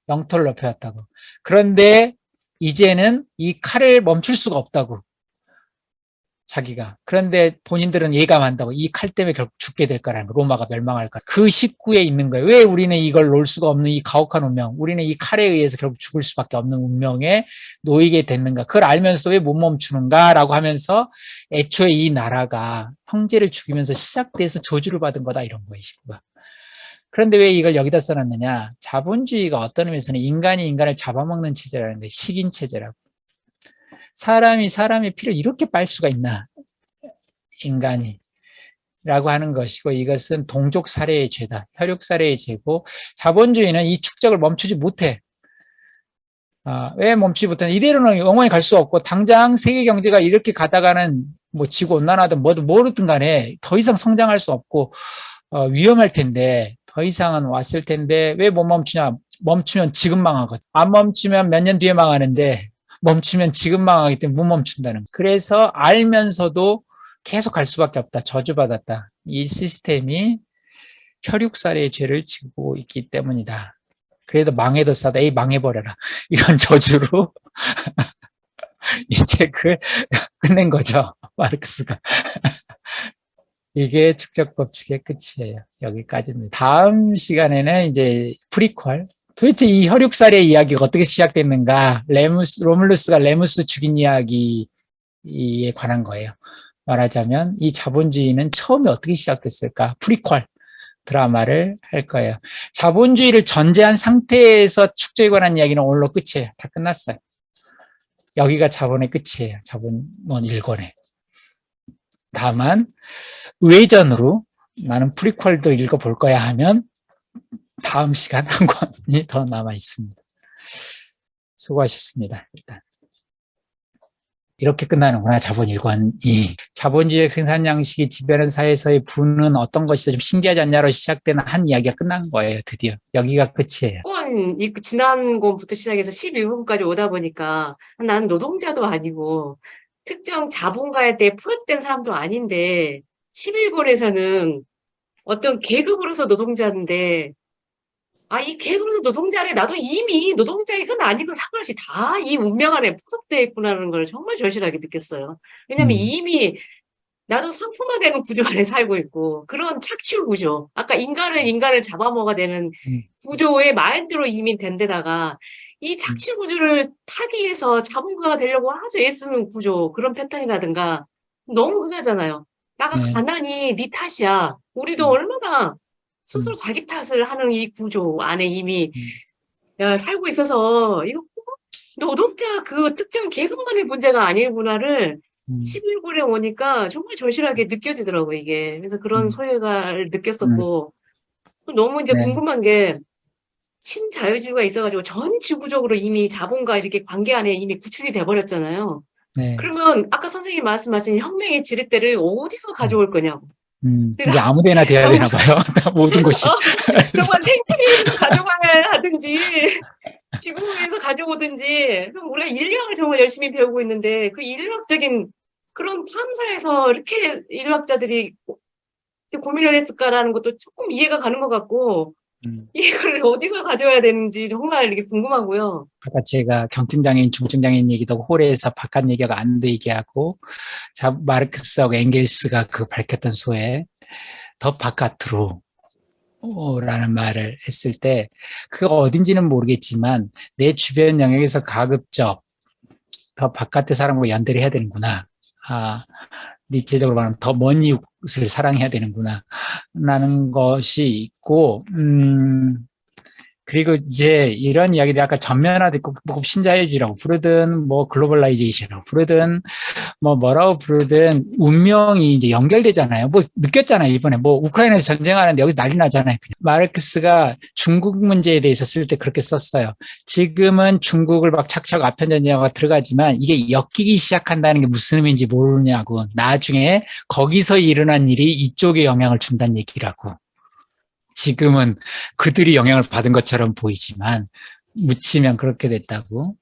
영토를 넓혀왔다고. 그런데 이제는 이 칼을 멈출 수가 없다고. 자기가. 그런데 본인들은 예감한다고. 이 칼 때문에 결국 죽게 될 거라는 거. 로마가 멸망할 거라. 그 식구에 있는 거예요. 왜 우리는 이걸 놓을 수가 없는 이 가혹한 운명. 우리는 이 칼에 의해서 결국 죽을 수밖에 없는 운명에 놓이게 됐는가. 그걸 알면서도 왜 못 멈추는가라고 하면서 애초에 이 나라가 형제를 죽이면서 시작돼서 저주를 받은 거다. 이런 거예요. 식구가. 그런데 왜 이걸 여기다 써놨느냐. 자본주의가 어떤 의미에서는 인간이 인간을 잡아먹는 체제라는 거예요. 식인 체제라고. 사람이 사람의 피를 이렇게 빨 수가 있나? 인간이. 라고 하는 것이고 이것은 동족 살해의 죄다. 혈육 살해의 죄고 자본주의는 이 축적을 멈추지 못해. 왜 멈추지 못하냐? 이대로는 영원히 갈 수 없고 당장 세계 경제가 이렇게 가다가는 뭐 지구 온난화든 뭐든 간에 더 이상 성장할 수 없고 위험할 텐데 더 이상은 왔을 텐데 왜 못 멈추냐? 멈추면 지금 망하거든. 안 멈추면 몇 년 뒤에 망하는데 멈추면 지금 망하기 때문에 못 멈춘다는 거예요. 그래서 알면서도 계속 갈 수밖에 없다. 저주받았다. 이 시스템이 혈육살해의 죄를 지고 있기 때문이다. 그래도 망해도 싸다. 에이 망해버려라. 이런 저주로 이 책을 끝낸 거죠. 마르크스가. 이게 축적 법칙의 끝이에요. 여기까지입니다. 다음 시간에는 이제 프리퀄. 도대체 이 혈육살의 이야기가 어떻게 시작됐는가? 로물루스가 레무스 죽인 이야기에 관한 거예요. 말하자면 이 자본주의는 처음에 어떻게 시작됐을까? 프리퀄 드라마를 할 거예요. 자본주의를 전제한 상태에서 축적에 관한 이야기는 오늘로 끝이에요. 다 끝났어요. 여기가 자본의 끝이에요. 자본론 1권에. 다만 외전으로 나는 프리퀄도 읽어볼 거야 하면 다음 시간 한 권이 더 남아 있습니다. 수고하셨습니다. 일단 이렇게 끝나는구나. 자본 1권이. 자본주의 생산 양식이 지배하는 사회에서의 부는 어떤 것이 좀 신기하지 않냐로 시작되는 한 이야기가 끝난 거예요. 드디어. 여기가 끝이에요. 지난 권부터 시작해서 11권까지 오다 보니까 나는 노동자도 아니고 특정 자본가에 대해 포획된 사람도 아닌데 11권에서는 어떤 계급으로서 노동자인데 이 계급으로서 노동자래. 나도 이미 노동자이건 아니건 상관없이 다 이 운명 안에 포섭되어 있구나라는 걸 정말 절실하게 느꼈어요. 왜냐면 이미 나도 상품화되는 구조 안에 살고 있고 그런 착취 구조. 아까 인간을 잡아먹어야 되는 구조의 마인드로 이미 된 데다가 이 착취 구조를 타기 위해서 자본가가 되려고 아주 애쓰는 구조 그런 패턴이라든가 너무 흔하잖아요. 나가 가난이 네 탓이야. 우리도 얼마나 스스로 자기 탓을 하는 이 구조 안에 이미 살고 있어서 이거 노동자 그 특정 계급만의 문제가 아니구나를 11권에 오니까 정말 절실하게 느껴지더라고요, 이게. 그래서 그런 소외감을 느꼈었고 너무 이제 궁금한 게 신자유주의가 있어가지고 전 지구적으로 이미 자본과 이렇게 관계 안에 이미 구축이 돼버렸잖아요. 그러면 아까 선생님이 말씀하신 혁명의 지렛대를 어디서 가져올 거냐고. 이제 아무데나 돼야 되나 봐요. 모든 것이. 정말 생태계에서 가져가야 하든지 지구에서 가져오든지 그럼 우리가 인류학을 정말 열심히 배우고 있는데 그 인류학적인 그런 탐사에서 이렇게 인류학자들이 고민을 했을까라는 것도 조금 이해가 가는 것 같고, 음. 이거를 어디서 가져와야 되는지 정말 이렇게 궁금하고요. 아까 제가 경증장애인, 중증장애인 얘기도 홀에서 바깥 얘기가 안 되게 하고, 마르크스하고 엥겔스가 그 밝혔던 소에 더 바깥으로 라는 말을 했을 때, 그거 어딘지는 모르겠지만, 내 주변 영역에서 가급적 더 바깥의 사람과 연대를 해야 되는구나. 니체적으로 말하면 더 먼 이웃을 사랑해야 되는구나. 라는 것이 있고, 그리고 이제 이런 이야기들이 아까 전면화됐고, 뭐 신자유주의라고 부르든, 뭐 글로벌라이제이션이라고 부르든, 뭐라고 부르든 운명이 이제 연결되잖아요. 뭐 느꼈잖아요. 이번에 뭐 우크라이나에서 전쟁하는데 여기 난리 나잖아요. 그냥. 마르크스가 중국 문제에 대해서 쓸 때 그렇게 썼어요. 지금은 중국을 막 착착 아편전쟁하고 들어가지만 이게 엮이기 시작한다는 게 무슨 의미인지 모르냐고. 나중에 거기서 일어난 일이 이쪽에 영향을 준다는 얘기라고. 지금은 그들이 영향을 받은 것처럼 보이지만 묻히면 그렇게 됐다고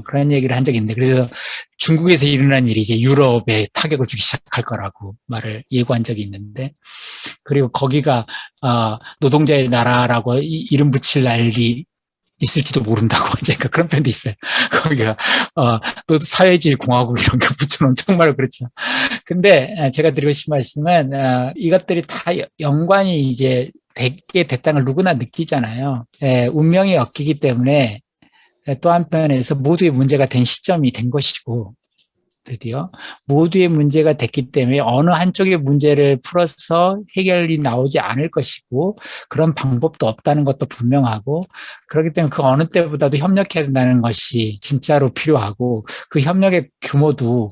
그런 얘기를 한 적이 있는데, 그래서 중국에서 일어난 일이 이제 유럽에 타격을 주기 시작할 거라고 말을 예고한 적이 있는데, 그리고 거기가 노동자의 나라라고 이름 붙일 날이 있을지도 모른다고 이제 그런 편도 있어요. 거기가 또 사회주의 공화국 이런 거 붙여놓은 정말 그렇죠. 근데 제가 드리고 싶은 말씀은 이것들이 다 연관이 이제 되게 됐다는 걸 누구나 느끼잖아요. 운명이 엮이기 때문에 또 한편에서 모두의 문제가 된 시점이 된 것이고, 드디어 모두의 문제가 됐기 때문에 어느 한쪽의 문제를 풀어서 해결이 나오지 않을 것이고 그런 방법도 없다는 것도 분명하고, 그렇기 때문에 그 어느 때보다도 협력해야 된다는 것이 진짜로 필요하고, 그 협력의 규모도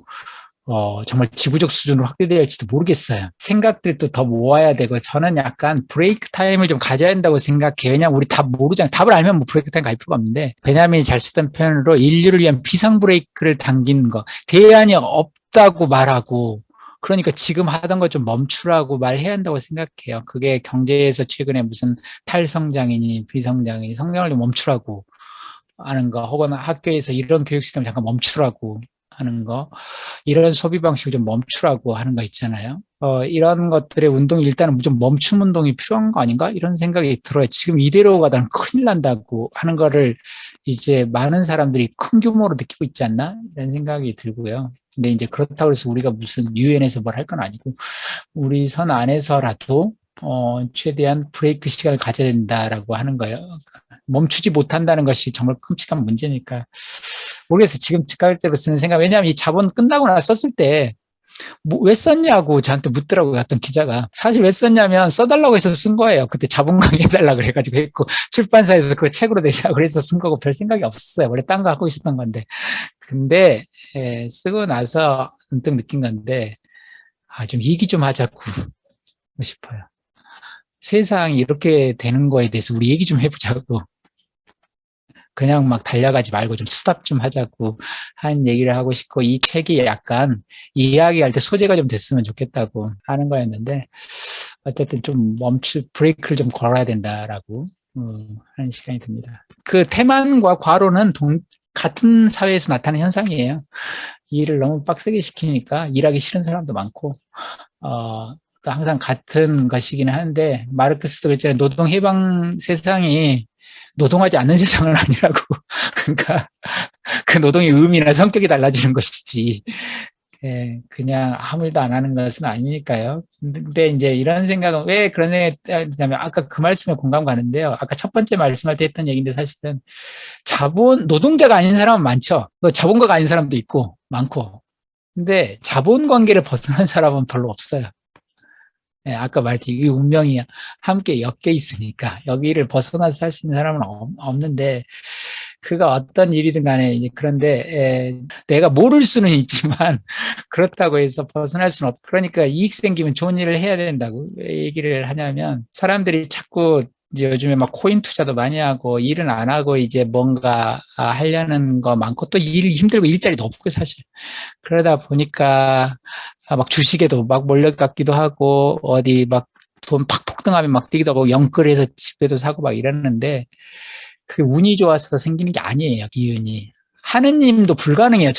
정말 지구적 수준으로 확대될지도 모르겠어요. 생각들도 더 모아야 되고, 저는 약간 브레이크 타임을 좀 가져야 된다고 생각해요. 왜냐하면 우리 답 모르잖아요. 답을 알면 뭐 브레이크 타임 갈 필요가 없는데, 베냐민이 잘 쓰던 표현으로 인류를 위한 비상 브레이크를 당기는 거, 대안이 없다고 말하고, 그러니까 지금 하던 거 좀 멈추라고 말해야 한다고 생각해요. 그게 경제에서 최근에 무슨 탈성장이니 비성장이니 성장을 좀 멈추라고 하는 거, 혹은 학교에서 이런 교육 시스템을 잠깐 멈추라고 하는 거, 이런 소비 방식을 좀 멈추라고 하는 거 있잖아요. 이런 것들의 운동이 일단은 좀 멈춤 운동이 필요한 거 아닌가? 이런 생각이 들어요. 지금 이대로 가다는 큰일 난다고 하는 거를 이제 많은 사람들이 큰 규모로 느끼고 있지 않나? 이런 생각이 들고요. 근데 이제 그렇다고 해서 우리가 무슨 유엔에서 뭘 할 건 아니고, 우리 선 안에서라도 최대한 브레이크 시간을 가져야 된다라고 하는 거예요. 멈추지 못한다는 것이 정말 끔찍한 문제니까. 모르겠어요. 지금 즉각적으로 쓰는 생각. 왜냐하면 이 자본 끝나고 나서 썼을 때, 왜 썼냐고 저한테 묻더라고요. 어떤 기자가. 사실 왜 썼냐면 써달라고 해서 쓴 거예요. 그때 자본 강의해달라고 그래가지고 했고, 출판사에서 그거 책으로 내자고 그래서 쓴 거고, 별 생각이 없었어요. 원래 딴 거 하고 있었던 건데. 근데 쓰고 나서 문득 느낀 건데, 좀 얘기 좀 하자고 싶어요. 세상이 이렇게 되는 거에 대해서 우리 얘기 좀 해보자고. 그냥 막 달려가지 말고 좀 스탑 좀 하자고 한 얘기를 하고 싶고, 이 책이 약간 이야기할 때 소재가 좀 됐으면 좋겠다고 하는 거였는데, 어쨌든 좀 브레이크를 좀 걸어야 된다라고 하는 시간이 듭니다. 그 태만과 과로는 같은 사회에서 나타나는 현상이에요. 일을 너무 빡세게 시키니까 일하기 싫은 사람도 많고, 또 항상 같은 것이기는 한데, 마르크스도 그랬잖아요. 노동해방 세상이 노동하지 않는 세상은 아니라고. 그러니까 그 노동의 의미나 성격이 달라지는 것이지, 그냥 아무 일도 안 하는 것은 아니니까요. 근데 이제 이런 생각은 왜 그런 생각이 드냐면, 아까 그 말씀에 공감 가는데요. 아까 첫 번째 말씀할 때 했던 얘기인데, 사실은 노동자가 아닌 사람은 많죠. 자본가가 아닌 사람도 있고 많고. 근데 자본 관계를 벗어난 사람은 별로 없어요. 아까 말했지, 이 운명이 함께 엮여 있으니까 여기를 벗어나서 살 수 있는 사람은 없는데, 그가 어떤 일이든 간에 이제, 그런데 내가 모를 수는 있지만 그렇다고 해서 벗어날 수는 그러니까 이익 생기면 좋은 일을 해야 된다고 왜 얘기를 하냐면, 사람들이 자꾸 이제 요즘에 막 코인 투자도 많이 하고 일은 안 하고 이제 뭔가 하려는 거 많고, 또 일 힘들고 일자리도 없고 사실. 그러다 보니까 막 주식에도 막 몰려갔기도 하고, 어디 막 돈 팍 폭등하면 막 뛰기도 하고, 영끌해서 집에도 사고 막 이랬는데, 그게 운이 좋아서 생기는 게 아니에요. 기운이 하느님도 불가능해요.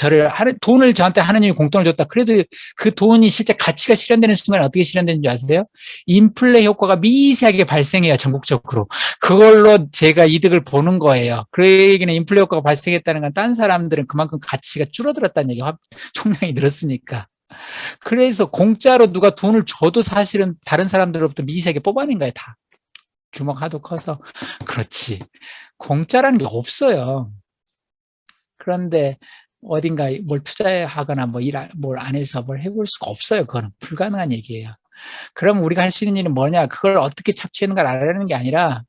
돈을 저한테 하느님이 공돈을 줬다. 그래도 그 돈이 실제 가치가 실현되는 순간 어떻게 실현되는지 아세요? 인플레 효과가 미세하게 발생해요. 전국적으로. 그걸로 제가 이득을 보는 거예요. 그 얘기는 인플레 효과가 발생했다는 건 딴 사람들은 그만큼 가치가 줄어들었다는 얘기가 총량이 늘었으니까. 그래서 공짜로 누가 돈을 줘도 사실은 다른 사람들로부터 미세하게 뽑아낸 거예요. 다. 규모가 하도 커서. 그렇지. 공짜라는 게 없어요. 그런데 어딘가 뭘 투자하거나 뭘 안 해서 뭘 해볼 수가 없어요. 그거는 불가능한 얘기예요. 그럼 우리가 할 수 있는 일은 뭐냐? 그걸 어떻게 착취하는가를 알아내는 게 아니라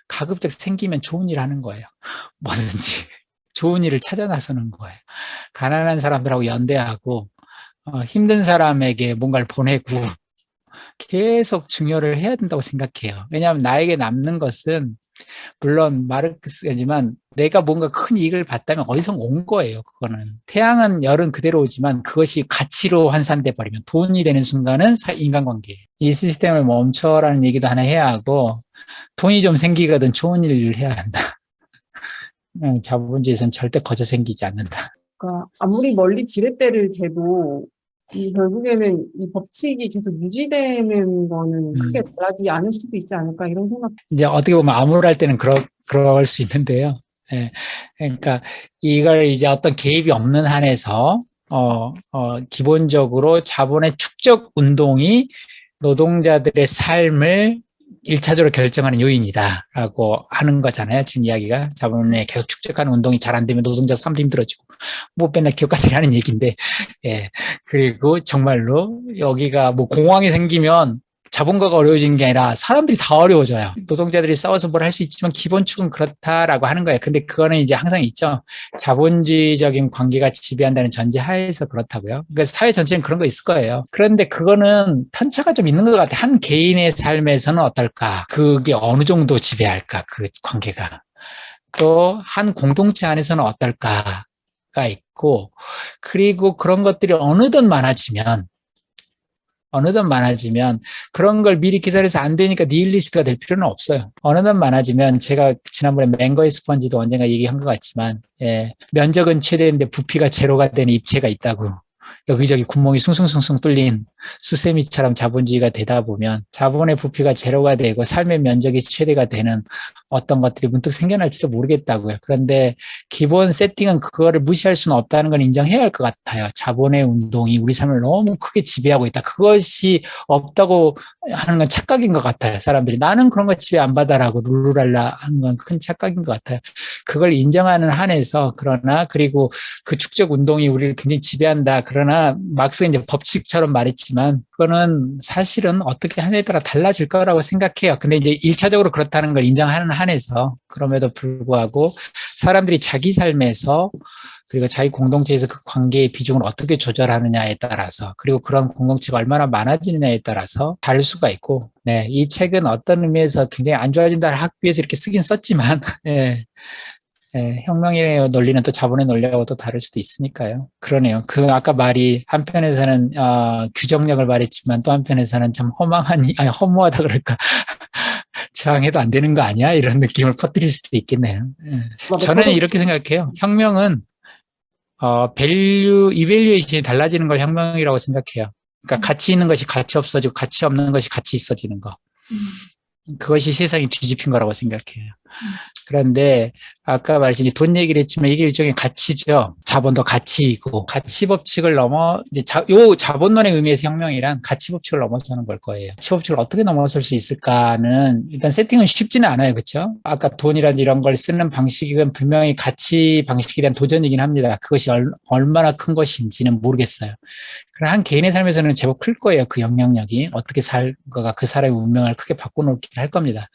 가급적 생기면 좋은 일 하는 거예요. 뭐든지. 좋은 일을 찾아 나서는 거예요. 가난한 사람들하고 연대하고 힘든 사람에게 뭔가를 보내고 계속 증여를 해야 된다고 생각해요. 왜냐하면 나에게 남는 것은 물론 마르크스지만 내가 뭔가 큰 이익을 봤다면 어디서 온 거예요. 그거는 태양은 열은 그대로 오지만 그것이 가치로 환산돼 버리면 돈이 되는 순간은 인간관계예요. 이 시스템을 멈춰라는 얘기도 하나 해야 하고 돈이 좀 생기거든 좋은 일을 해야 한다. 자본주의에서는 절대 거저 생기지 않는다. 그러니까 아무리 멀리 지렛대를 대도 이 결국에는 이 법칙이 계속 유지되는 거는 크게 달라지지 않을 수도 있지 않을까 이런 생각. 이제 어떻게 보면 암울할 때는 그럴 수 있는데요. 예. 그러니까 이걸 이제 어떤 개입이 없는 한에서 기본적으로 자본의 축적 운동이 노동자들의 삶을 1차적으로 결정하는 요인이다라고 하는 거잖아요. 지금 이야기가 자본에 계속 축적하는 운동이 잘 안 되면 노동자 삶도 힘들어지고 뭐 맨날 기업가들이 하는 얘기인데, 예. 그리고 정말로 여기가 뭐 공황이 생기면 자본가가 어려워지는 게 아니라 사람들이 다 어려워져요. 노동자들이 싸워서 뭘 할 수 있지만 기본축은 그렇다라고 하는 거예요. 근데 그거는 이제 항상 있죠. 자본주의적인 관계가 지배한다는 전제 하에서 그렇다고요. 그러니까 사회 전체는 그런 거 있을 거예요. 그런데 그거는 편차가 좀 있는 것 같아요. 한 개인의 삶에서는 어떨까? 그게 어느 정도 지배할까? 그 관계가. 또 한 공동체 안에서는 어떨까가 있고, 그리고 그런 것들이 어느덧 많아지면 그런 걸 미리 기다려서 안 되니까 니힐리스트가 될 필요는 없어요. 어느덧 많아지면 제가 지난번에 맹거의 스펀지도 언젠가 얘기한 것 같지만, 예, 면적은 최대인데 부피가 제로가 되는 입체가 있다고. 여기저기 구멍이 숭숭숭숭 뚫린 수세미처럼 자본주의가 되다 보면 자본의 부피가 제로가 되고 삶의 면적이 최대가 되는 어떤 것들이 문득 생겨날지도 모르겠다고요. 그런데 기본 세팅은 그거를 무시할 수는 없다는 걸 인정해야 할 것 같아요. 자본의 운동이 우리 삶을 너무 크게 지배하고 있다. 그것이 없다고 하는 건 착각인 것 같아요. 사람들이 나는 그런 거 지배 안 받아라고 룰루랄라 하는 건 큰 착각인 것 같아요. 그걸 인정하는 한에서 그리고 그 축적 운동이 우리를 굉장히 지배한다. 그러나 막스 이제 법칙처럼 말했지만 그거는 사실은 어떻게 하느냐에 따라 달라질 거라고 생각해요. 근데 이제 1차적으로 그렇다는 걸 인정하는 한에서 그럼에도 불구하고 사람들이 자기 삶에서 그리고 자기 공동체에서 그 관계의 비중을 어떻게 조절하느냐에 따라서 그리고 그런 공동체가 얼마나 많아지느냐에 따라서 다를 수가 있고, 네, 이 책은 어떤 의미에서 굉장히 안 좋아진다를 하기 위해서 이렇게 쓰긴 썼지만, 예, 예, 혁명의 논리는 또 자본의 논리하고 또 다를 수도 있으니까요. 그러네요. 아까 말이 한편에서는 규정력을 말했지만 또 한편에서는 참 허무하다 그럴까. 저항해도 안 되는 거 아니야? 이런 느낌을 퍼뜨릴 수도 있겠네요. 예. 저는 이렇게 생각해요. 혁명은 이밸류에이션이 달라지는 걸 혁명이라고 생각해요. 그러니까 가치 있는 것이 가치 없어지고 가치 없는 것이 가치 있어지는 거. 그것이 세상이 뒤집힌 거라고 생각해요. 그런데 아까 말했듯이 돈 얘기를 했지만 이게 일종의 가치죠. 자본도 가치이고 가치 법칙을 넘어 이제 요 자본론의 의미에서 혁명이란 가치 법칙을 넘어서는 걸 거예요. 가치 법칙을 어떻게 넘어설 수 있을까는 일단 세팅은 쉽지는 않아요. 그렇죠? 아까 돈이라든지 이런 걸 쓰는 방식은 분명히 가치 방식에 대한 도전이긴 합니다. 그것이 얼마나 큰 것인지는 모르겠어요. 그러나 한 개인의 삶에서는 제법 클 거예요. 그 영향력이 어떻게 살거가 그 사람의 운명을 크게 바꿔놓긴 할 겁니다.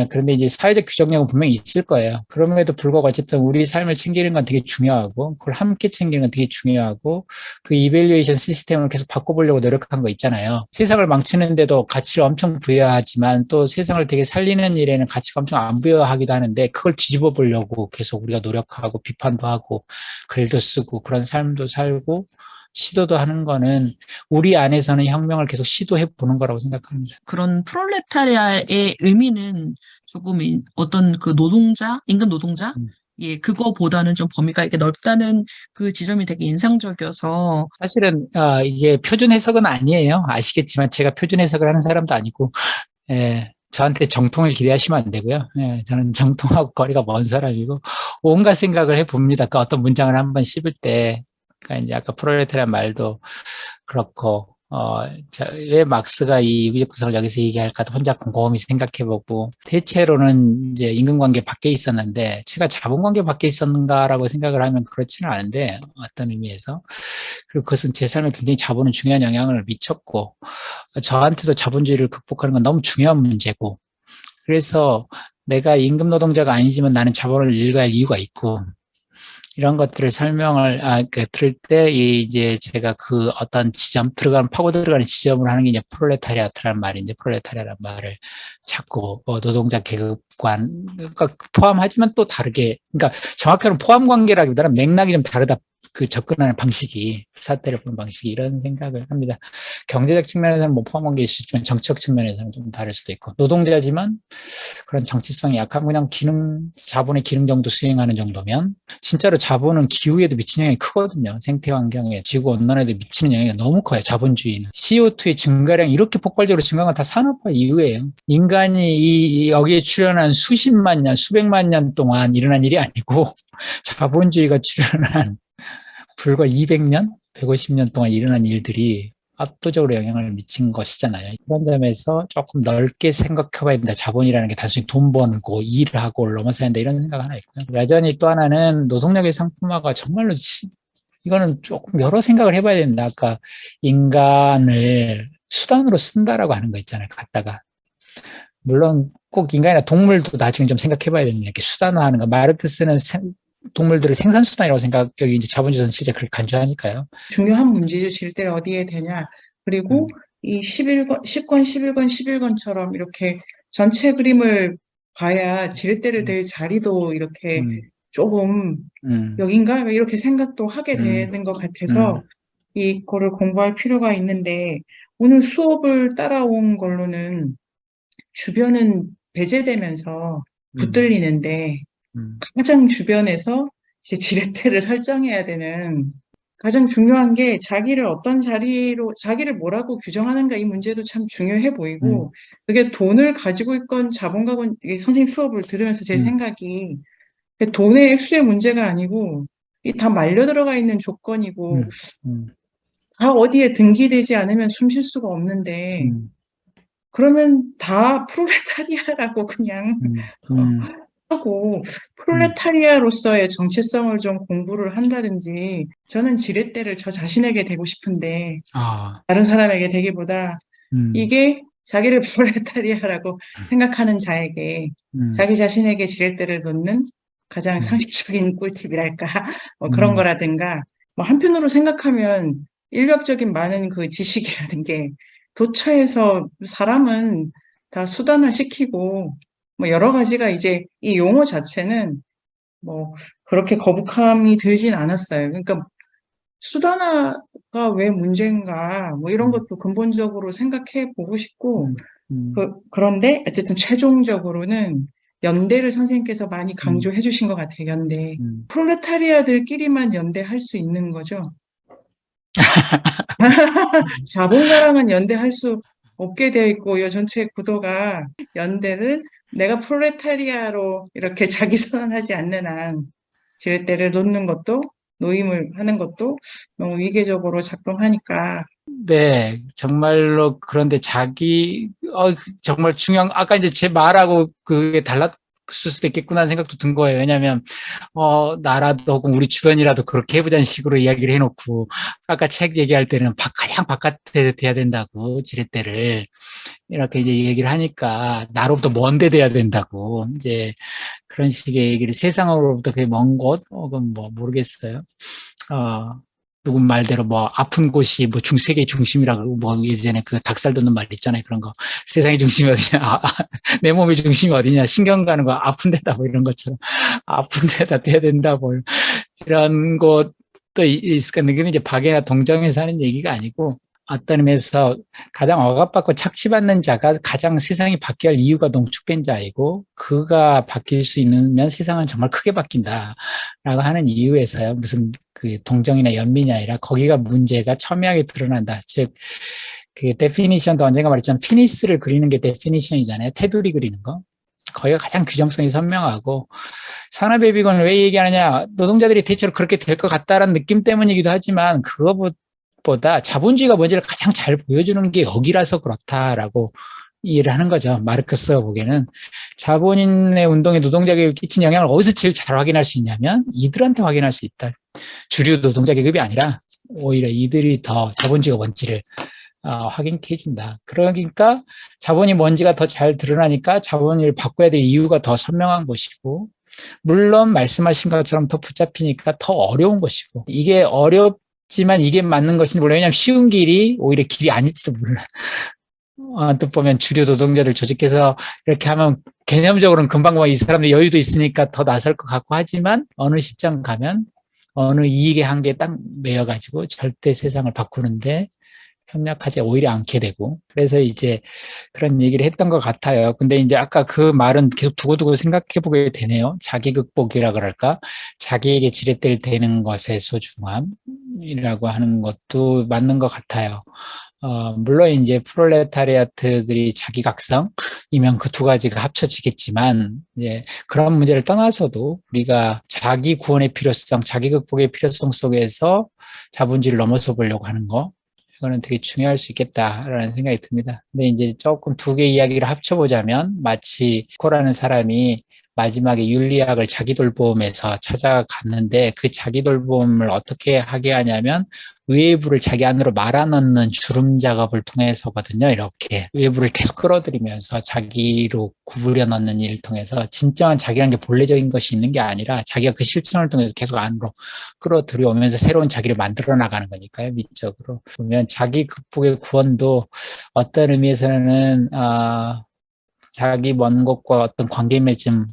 그런데 이제 사회적 규정력은 분명히 있을 거예요. 그럼에도 불구하고 어쨌든 우리 삶을 챙기는 건 되게 중요하고 그걸 함께 챙기는 건 되게 중요하고 그 이밸류에이션 시스템을 계속 바꿔보려고 노력한 거 있잖아요. 세상을 망치는데도 가치를 엄청 부여하지만 또 세상을 되게 살리는 일에는 가치가 엄청 안 부여하기도 하는데 그걸 뒤집어 보려고 계속 우리가 노력하고 비판도 하고 글도 쓰고 그런 삶도 살고 시도도 하는 거는 우리 안에서는 혁명을 계속 시도해 보는 거라고 생각합니다. 그런 프롤레타리아의 의미는 조금 어떤 그 노동자, 임금 노동자, 예, 그거보다는 좀 범위가 이게 넓다는 그 지점이 되게 인상적이어서 사실은 이게 표준 해석은 아니에요. 아시겠지만 제가 표준 해석을 하는 사람도 아니고, 예, 저한테 정통을 기대하시면 안 되고요. 예, 저는 정통하고 거리가 먼 사람이고 온갖 생각을 해봅니다. 그 어떤 문장을 한번 씹을 때, 그러니까 이제 아까 프롤레타리안 말도 그렇고, 왜 막스가 이 유기적 구성을 여기서 얘기할까도 혼자 곰곰이 생각해보고, 대체로는 이제 임금관계 밖에 있었는데, 제가 자본관계 밖에 있었는가라고 생각을 하면 그렇지는 않은데, 어떤 의미에서. 그리고 그것은 제 삶에 굉장히 자본은 중요한 영향을 미쳤고, 저한테도 자본주의를 극복하는 건 너무 중요한 문제고, 그래서 내가 임금 노동자가 아니지만 나는 자본을 일가할 이유가 있고, 이런 것들을 설명을, 들을 때, 이제 제가 그 어떤 지점, 파고 들어가는 지점을 하는 게 이제 프롤레타리아트라는 말인데, 프롤레타리아라는 말을 자꾸, 노동자 계급관, 그러니까 포함하지만 또 다르게, 그러니까 정확하게는 포함 관계라기보다는 맥락이 좀 다르다. 그 접근하는 방식이, 사태를 보는 방식이, 이런 생각을 합니다. 경제적 측면에서는 뭐 포함 관계 있지만 정치적 측면에서는 좀 다를 수도 있고, 노동자지만 그런 정치성이 약한 그냥 자본의 기능 정도 수행하는 정도면, 진짜로 자본은 기후에도 미치는 영향이 크거든요. 생태 환경에, 지구 온난화에도 미치는 영향이 너무 커요. 자본주의는. CO2의 증가량이 이렇게 폭발적으로 증가한 건 다 산업화 이후예요. 인간이 여기에 출현한 수십만 년, 수백만 년 동안 일어난 일이 아니고 자본주의가 출현한 불과 200년, 150년 동안 일어난 일들이 압도적으로 영향을 미친 것이잖아요. 그런 점에서 조금 넓게 생각해봐야 된다. 자본이라는 게 단순히 돈 벌고 일하고 넘어서야 된다. 이런 생각 하나 있고요. 여전히 또 하나는 노동력의 상품화가 정말로 이거는 조금 여러 생각을 해봐야 된다. 아까 인간을 수단으로 쓴다라고 하는 거 있잖아요. 갖다가. 물론 꼭 인간이나 동물도 나중에 좀 생각해봐야 되는 게 수단화하는 거. 마르크스는 동물들을 생산수단이라고 여기 이제 자본주의는 실제 그렇게 간주하니까요. 중요한 문제죠. 지렛대를 어디에 대냐. 그리고 이 10권, 11권, 11권처럼 이렇게 전체 그림을 봐야 지렛대를 댈 자리도 이렇게 조금 여긴가? 이렇게 생각도 하게 되는 것 같아서 이거를 공부할 필요가 있는데, 오늘 수업을 따라온 걸로는 주변은 배제되면서 붙들리는데, 가장 주변에서 이제 지렛대를 설정해야 되는 가장 중요한 게 자기를 어떤 자기를 뭐라고 규정하는가, 이 문제도 참 중요해 보이고, 그게 돈을 가지고 있건 자본가건, 이게 선생님 수업을 들으면서 제 생각이 돈의 액수의 문제가 아니고 이 다 말려 들어가 있는 조건이고, 다 어디에 등기되지 않으면 숨 쉴 수가 없는데, 그러면 다 프롤레타리아라고 그냥 하고 프롤레타리아로서의 정체성을 좀 공부를 한다든지, 저는 지렛대를 저 자신에게 대고 싶은데 다른 사람에게 대기보다 이게 자기를 프롤레타리아라고 생각하는 자에게 자기 자신에게 지렛대를 놓는 가장 상식적인 꿀팁이랄까, 뭐 그런 거라든가, 뭐 한편으로 생각하면 인력적인 많은 그 지식이라는 게 도처에서 사람은 다 수단화 시키고, 뭐 여러 가지가 이제 이 용어 자체는 뭐 그렇게 거북함이 들진 않았어요. 그러니까 수단화가 왜 문제인가, 뭐 이런 것도 근본적으로 생각해 보고 싶고, 그런데 어쨌든 최종적으로는 연대를 선생님께서 많이 강조해 주신 것 같아요. 연대. 프롤레타리아들끼리만 연대할 수 있는 거죠. 자본가랑은 연대할 수 없게 되어 있고, 이 전체 구도가 연대를 내가 프롤레타리아로 이렇게 자기 선언하지 않는 한 지렛대를 놓는 것도, 노임을 하는 것도 너무 위계적으로 작동하니까. 네, 정말로. 그런데 정말 중요한, 아까 이제 제 말하고 그게 달랐을 수도 있겠구나 하는 생각도 든 거예요. 왜냐면, 나라도 혹은 우리 주변이라도 그렇게 해보자는 식으로 이야기를 해놓고, 아까 책 얘기할 때는 가장 바깥에 돼야 된다고, 지렛대를. 이렇게 이제 얘기를 하니까, 나로부터 먼 데 돼야 된다고, 이제 그런 식의 얘기를, 세상으로부터 그게 먼 곳, 혹은 뭐, 모르겠어요. 누군 말대로 뭐 아픈 곳이 뭐 세계의 중심이라고, 뭐 예전에 그 닭살 돋는 말 있잖아요. 그런 거. 세상의 중심이 어디냐, 내 몸의 중심이 어디냐, 신경 가는 거 아픈 데다, 뭐 이런 것처럼 아픈 데다 떼야 된다, 뭐 이런 것도 있을 건데, 그게 이제 박애나 동정에서 하는 얘기가 아니고, 어떤 의미에서 가장 억압받고 착취받는 자가 가장 세상이 바뀌어야 할 이유가 농축된 자이고, 그가 바뀔 수 있으면 세상은 정말 크게 바뀐다라고 하는 이유에서요. 무슨 그 동정이나 연민이 아니라 거기가 문제가 첨예하게 드러난다. 즉, 그 데피니션도 언젠가 말했지만 피니스를 그리는 게 데피니션이잖아요. 테두리 그리는 거. 거기가 가장 규정성이 선명하고, 산업의 비건을 왜 얘기하느냐, 노동자들이 대체로 그렇게 될 것 같다라는 느낌 때문이기도 하지만, 그것보다 자본주의가 뭔지를 가장 잘 보여주는 게 여기라서 그렇다라고 이해를 하는 거죠. 마르크스가 보기에는 자본인의 운동에 노동자 계급이 끼친 영향을 어디서 제일 잘 확인할 수 있냐면 이들한테 확인할 수 있다. 주류 노동자 계급이 아니라 오히려 이들이 더 자본주의가 뭔지를 확인케 해준다. 그러니까 자본이 뭔지가 더 잘 드러나니까 자본을 바꿔야 될 이유가 더 선명한 것이고, 물론 말씀하신 것처럼 더 붙잡히니까 더 어려운 것이고, 이게 어렵지만 이게 맞는 것인지 몰라요. 왜냐하면 쉬운 길이 오히려 길이 아닐지도 몰라. 언뜻 보면 주류 노동자들 조직해서 이렇게 하면 개념적으로는 금방금방 이 사람들 여유도 있으니까 더 나설 것 같고, 하지만 어느 시점 가면 어느 이익의 한계에 딱 매여가지고 절대 세상을 바꾸는데 협력하지 오히려 않게 되고, 그래서 이제 그런 얘기를 했던 것 같아요. 근데 이제 아까 그 말은 계속 두고두고 생각해 보게 되네요. 자기 극복이라 그럴까? 자기에게 지렛대를 대는 것의 소중함이라고 하는 것도 맞는 것 같아요. 물론 이제 프롤레타리아트들이 자기각성이면 그 두 가지가 합쳐지겠지만, 이제 그런 문제를 떠나서도 우리가 자기 구원의 필요성, 자기 극복의 필요성 속에서 자본주의를 넘어서 보려고 하는 거, 이거는 되게 중요할 수 있겠다라는 생각이 듭니다. 근데 이제 조금 두 개 이야기를 합쳐보자면, 마치 코라는 사람이 마지막에 윤리학을 자기 돌봄에서 찾아갔는데, 그 자기 돌봄을 어떻게 하게 하냐면 외부를 자기 안으로 말아넣는 주름 작업을 통해서거든요. 이렇게 외부를 계속 끌어들이면서 자기로 구부려 넣는 일을 통해서, 진정한 자기라는 게 본래적인 것이 있는 게 아니라 자기가 그 실천을 통해서 계속 안으로 끌어들여오면서 새로운 자기를 만들어 나가는 거니까요. 미적으로 보면 자기 극복의 구원도 어떤 의미에서는 자기 먼 곳과 어떤 관계 맺음을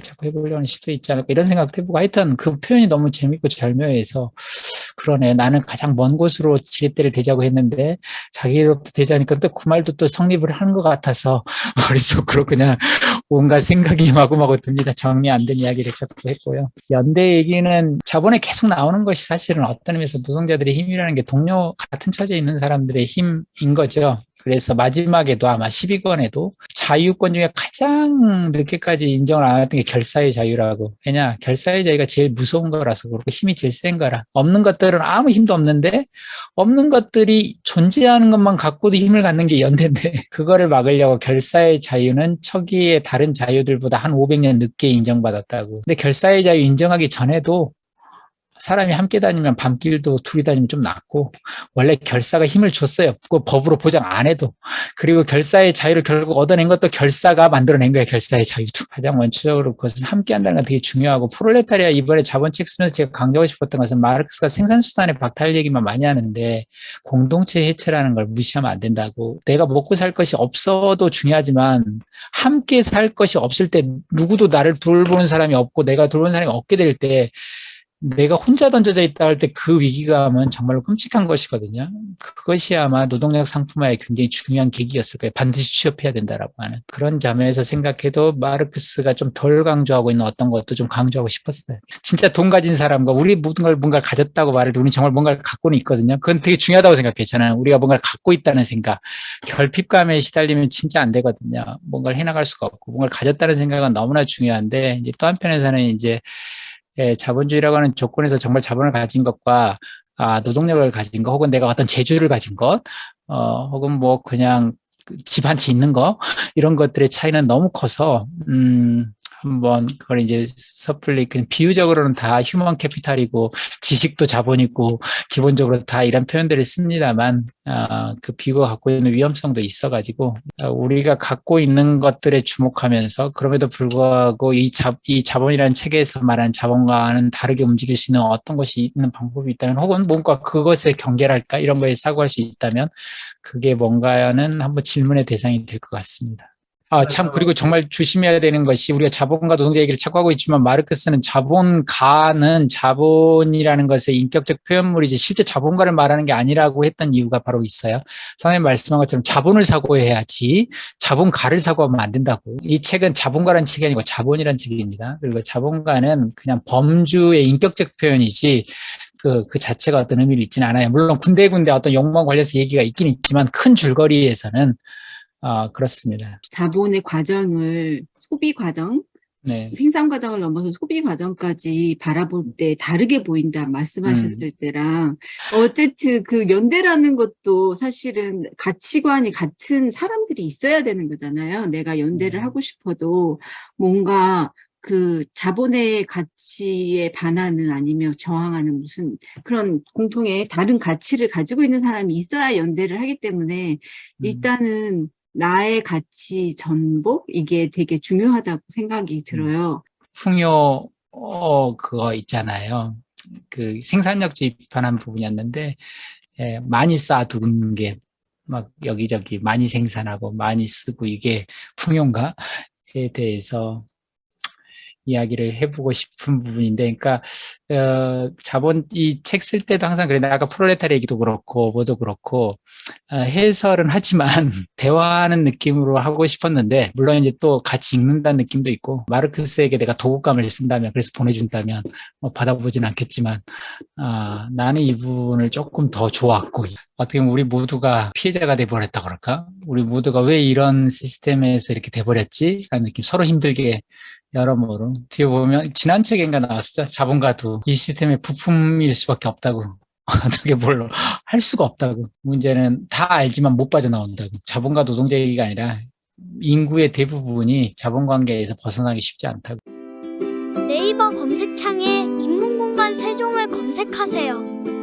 자꾸 해보려는 시도 있지 않을까, 이런 생각도 해보고, 하여튼 그 표현이 너무 재밌고 절묘해서, 그러네, 나는 가장 먼 곳으로 지렛대를 대자고 했는데 자기로부터 대자니까 또 그 말도 또 성립을 하는 것 같아서 머릿속으로 그냥 온갖 생각이 마구마구 듭니다. 정리 안 된 이야기를 자꾸 했고요. 연대 얘기는 자본에 계속 나오는 것이 사실은 어떤 의미에서 노동자들의 힘이라는 게 동료 같은 처지에 있는 사람들의 힘인 거죠. 그래서 마지막에도 아마 12권에도 자유권 중에 가장 늦게까지 인정을 안 했던 게 결사의 자유라고. 왜냐, 결사의 자유가 제일 무서운 거라서 그렇고 힘이 제일 센 거라. 없는 것들은 아무 힘도 없는데, 없는 것들이 존재하는 것만 갖고도 힘을 갖는 게 연대인데, 그거를 막으려고 결사의 자유는 초기의 다른 자유들보다 한 500년 늦게 인정받았다고. 근데 결사의 자유 인정하기 전에도 사람이 함께 다니면 밤길도 둘이 다니면 좀 낫고, 원래 결사가 힘을 줬어요. 그 법으로 보장 안 해도. 그리고 결사의 자유를 결국 얻어낸 것도 결사가 만들어낸 거예요. 결사의 자유도. 가장 원초적으로 그것은 함께 한다는 건 되게 중요하고, 프롤레타리아 이번에 자본책 쓰면서 제가 강조하고 싶었던 것은, 마르크스가 생산수단의 박탈 얘기만 많이 하는데 공동체 해체라는 걸 무시하면 안 된다고. 내가 먹고 살 것이 없어도 중요하지만 함께 살 것이 없을 때, 누구도 나를 돌보는 사람이 없고 내가 돌보는 사람이 없게 될 때, 내가 혼자 던져져 있다 할 때 그 위기감은 정말로 끔찍한 것이거든요. 그것이 아마 노동력 상품화의 굉장히 중요한 계기였을 거예요. 반드시 취업해야 된다라고 하는. 그런 점에서 생각해도 마르크스가 좀 덜 강조하고 있는 어떤 것도 좀 강조하고 싶었어요. 진짜 돈 가진 사람과 우리 모든 걸 뭔가를 가졌다고 말해도 우리는 정말 뭔가를 갖고는 있거든요. 그건 되게 중요하다고 생각해요. 저는 우리가 뭔가를 갖고 있다는 생각. 결핍감에 시달리면 진짜 안 되거든요. 뭔가를 해나갈 수가 없고, 뭔가를 가졌다는 생각은 너무나 중요한데, 이제 또 한편에서는 이제 자본주의라고 하는 조건에서 정말 자본을 가진 것과 노동력을 가진 것, 혹은 내가 어떤 재주를 가진 것, 혹은 뭐 그냥 집 한 채 있는 거, 이런 것들의 차이는 너무 커서 한번 그걸 이제 섣불리 그냥 비유적으로는 다 휴먼 캐피탈이고 지식도 자본이고 기본적으로 다 이런 표현들을 씁니다만, 그 비유가 갖고 있는 위험성도 있어가지고 우리가 갖고 있는 것들에 주목하면서, 그럼에도 불구하고 이 자본이라는 체계에서 말하는 자본과는 다르게 움직일 수 있는 어떤 것이 있는 방법이 있다면, 혹은 뭔가 그것에 경계랄까, 이런 거에 사고할 수 있다면, 그게 뭔가는 한번 질문의 대상이 될 것 같습니다. 참, 그리고 정말 조심해야 되는 것이 우리가 자본가 노동자 얘기를 자꾸 하고 있지만 마르크스는 자본가는 자본이라는 것의 인격적 표현물이지 실제 자본가를 말하는 게 아니라고 했던 이유가 바로 있어요. 선생님 말씀한 것처럼 자본을 사고해야지 자본가를 사고하면 안 된다고. 이 책은 자본가라는 책이 아니고 자본이라는 책입니다. 그리고 자본가는 그냥 범주의 인격적 표현이지 그 자체가 어떤 의미를 있지는 않아요. 물론 군데군데 어떤 욕망 관련해서 얘기가 있긴 있지만 큰 줄거리에서는 그렇습니다. 자본의 과정을 소비 과정, 네. 생산 과정을 넘어서 소비 과정까지 바라볼 때 다르게 보인다 말씀하셨을 때랑 어쨌든 그 연대라는 것도 사실은 가치관이 같은 사람들이 있어야 되는 거잖아요. 내가 연대를 하고 싶어도 뭔가 그 자본의 가치에 반하는 아니면 저항하는 무슨 그런 공통의 다른 가치를 가지고 있는 사람이 있어야 연대를 하기 때문에 일단은 나의 가치 전복 이게 되게 중요하다고 생각이 들어요. 풍요 그거 있잖아요. 그 생산력주의 비판한 부분이었는데 많이 쌓아두는 게 막 여기저기 많이 생산하고 많이 쓰고 이게 풍요인가에 대해서 이야기를 해보고 싶은 부분인데, 그러니까 이 책 쓸 때도 항상 그래. 아까 프롤레타리 얘기도 그렇고 뭐도 그렇고 해설은 하지만 대화하는 느낌으로 하고 싶었는데, 물론 이제 또 같이 읽는다는 느낌도 있고, 마르크스에게 내가 도구감을 쓴다면, 그래서 보내준다면 받아보진 않겠지만 나는 이 부분을 조금 더 좋았고, 어떻게 보면 우리 모두가 피해자가 돼버렸다 그럴까? 우리 모두가 왜 이런 시스템에서 이렇게 돼버렸지? 라는 느낌. 서로 힘들게 여러모로. 뒤에 보면 지난 책인가 나왔었죠. 자본가도 이 시스템의 부품일 수밖에 없다고. 어떻게 뭘로 할 수가 없다고. 문제는 다 알지만 못 빠져나온다고. 자본가 노동자 얘기가 아니라 인구의 대부분이 자본관계에서 벗어나기 쉽지 않다고. 네이버 검색창에 인문공간 세종을 검색하세요.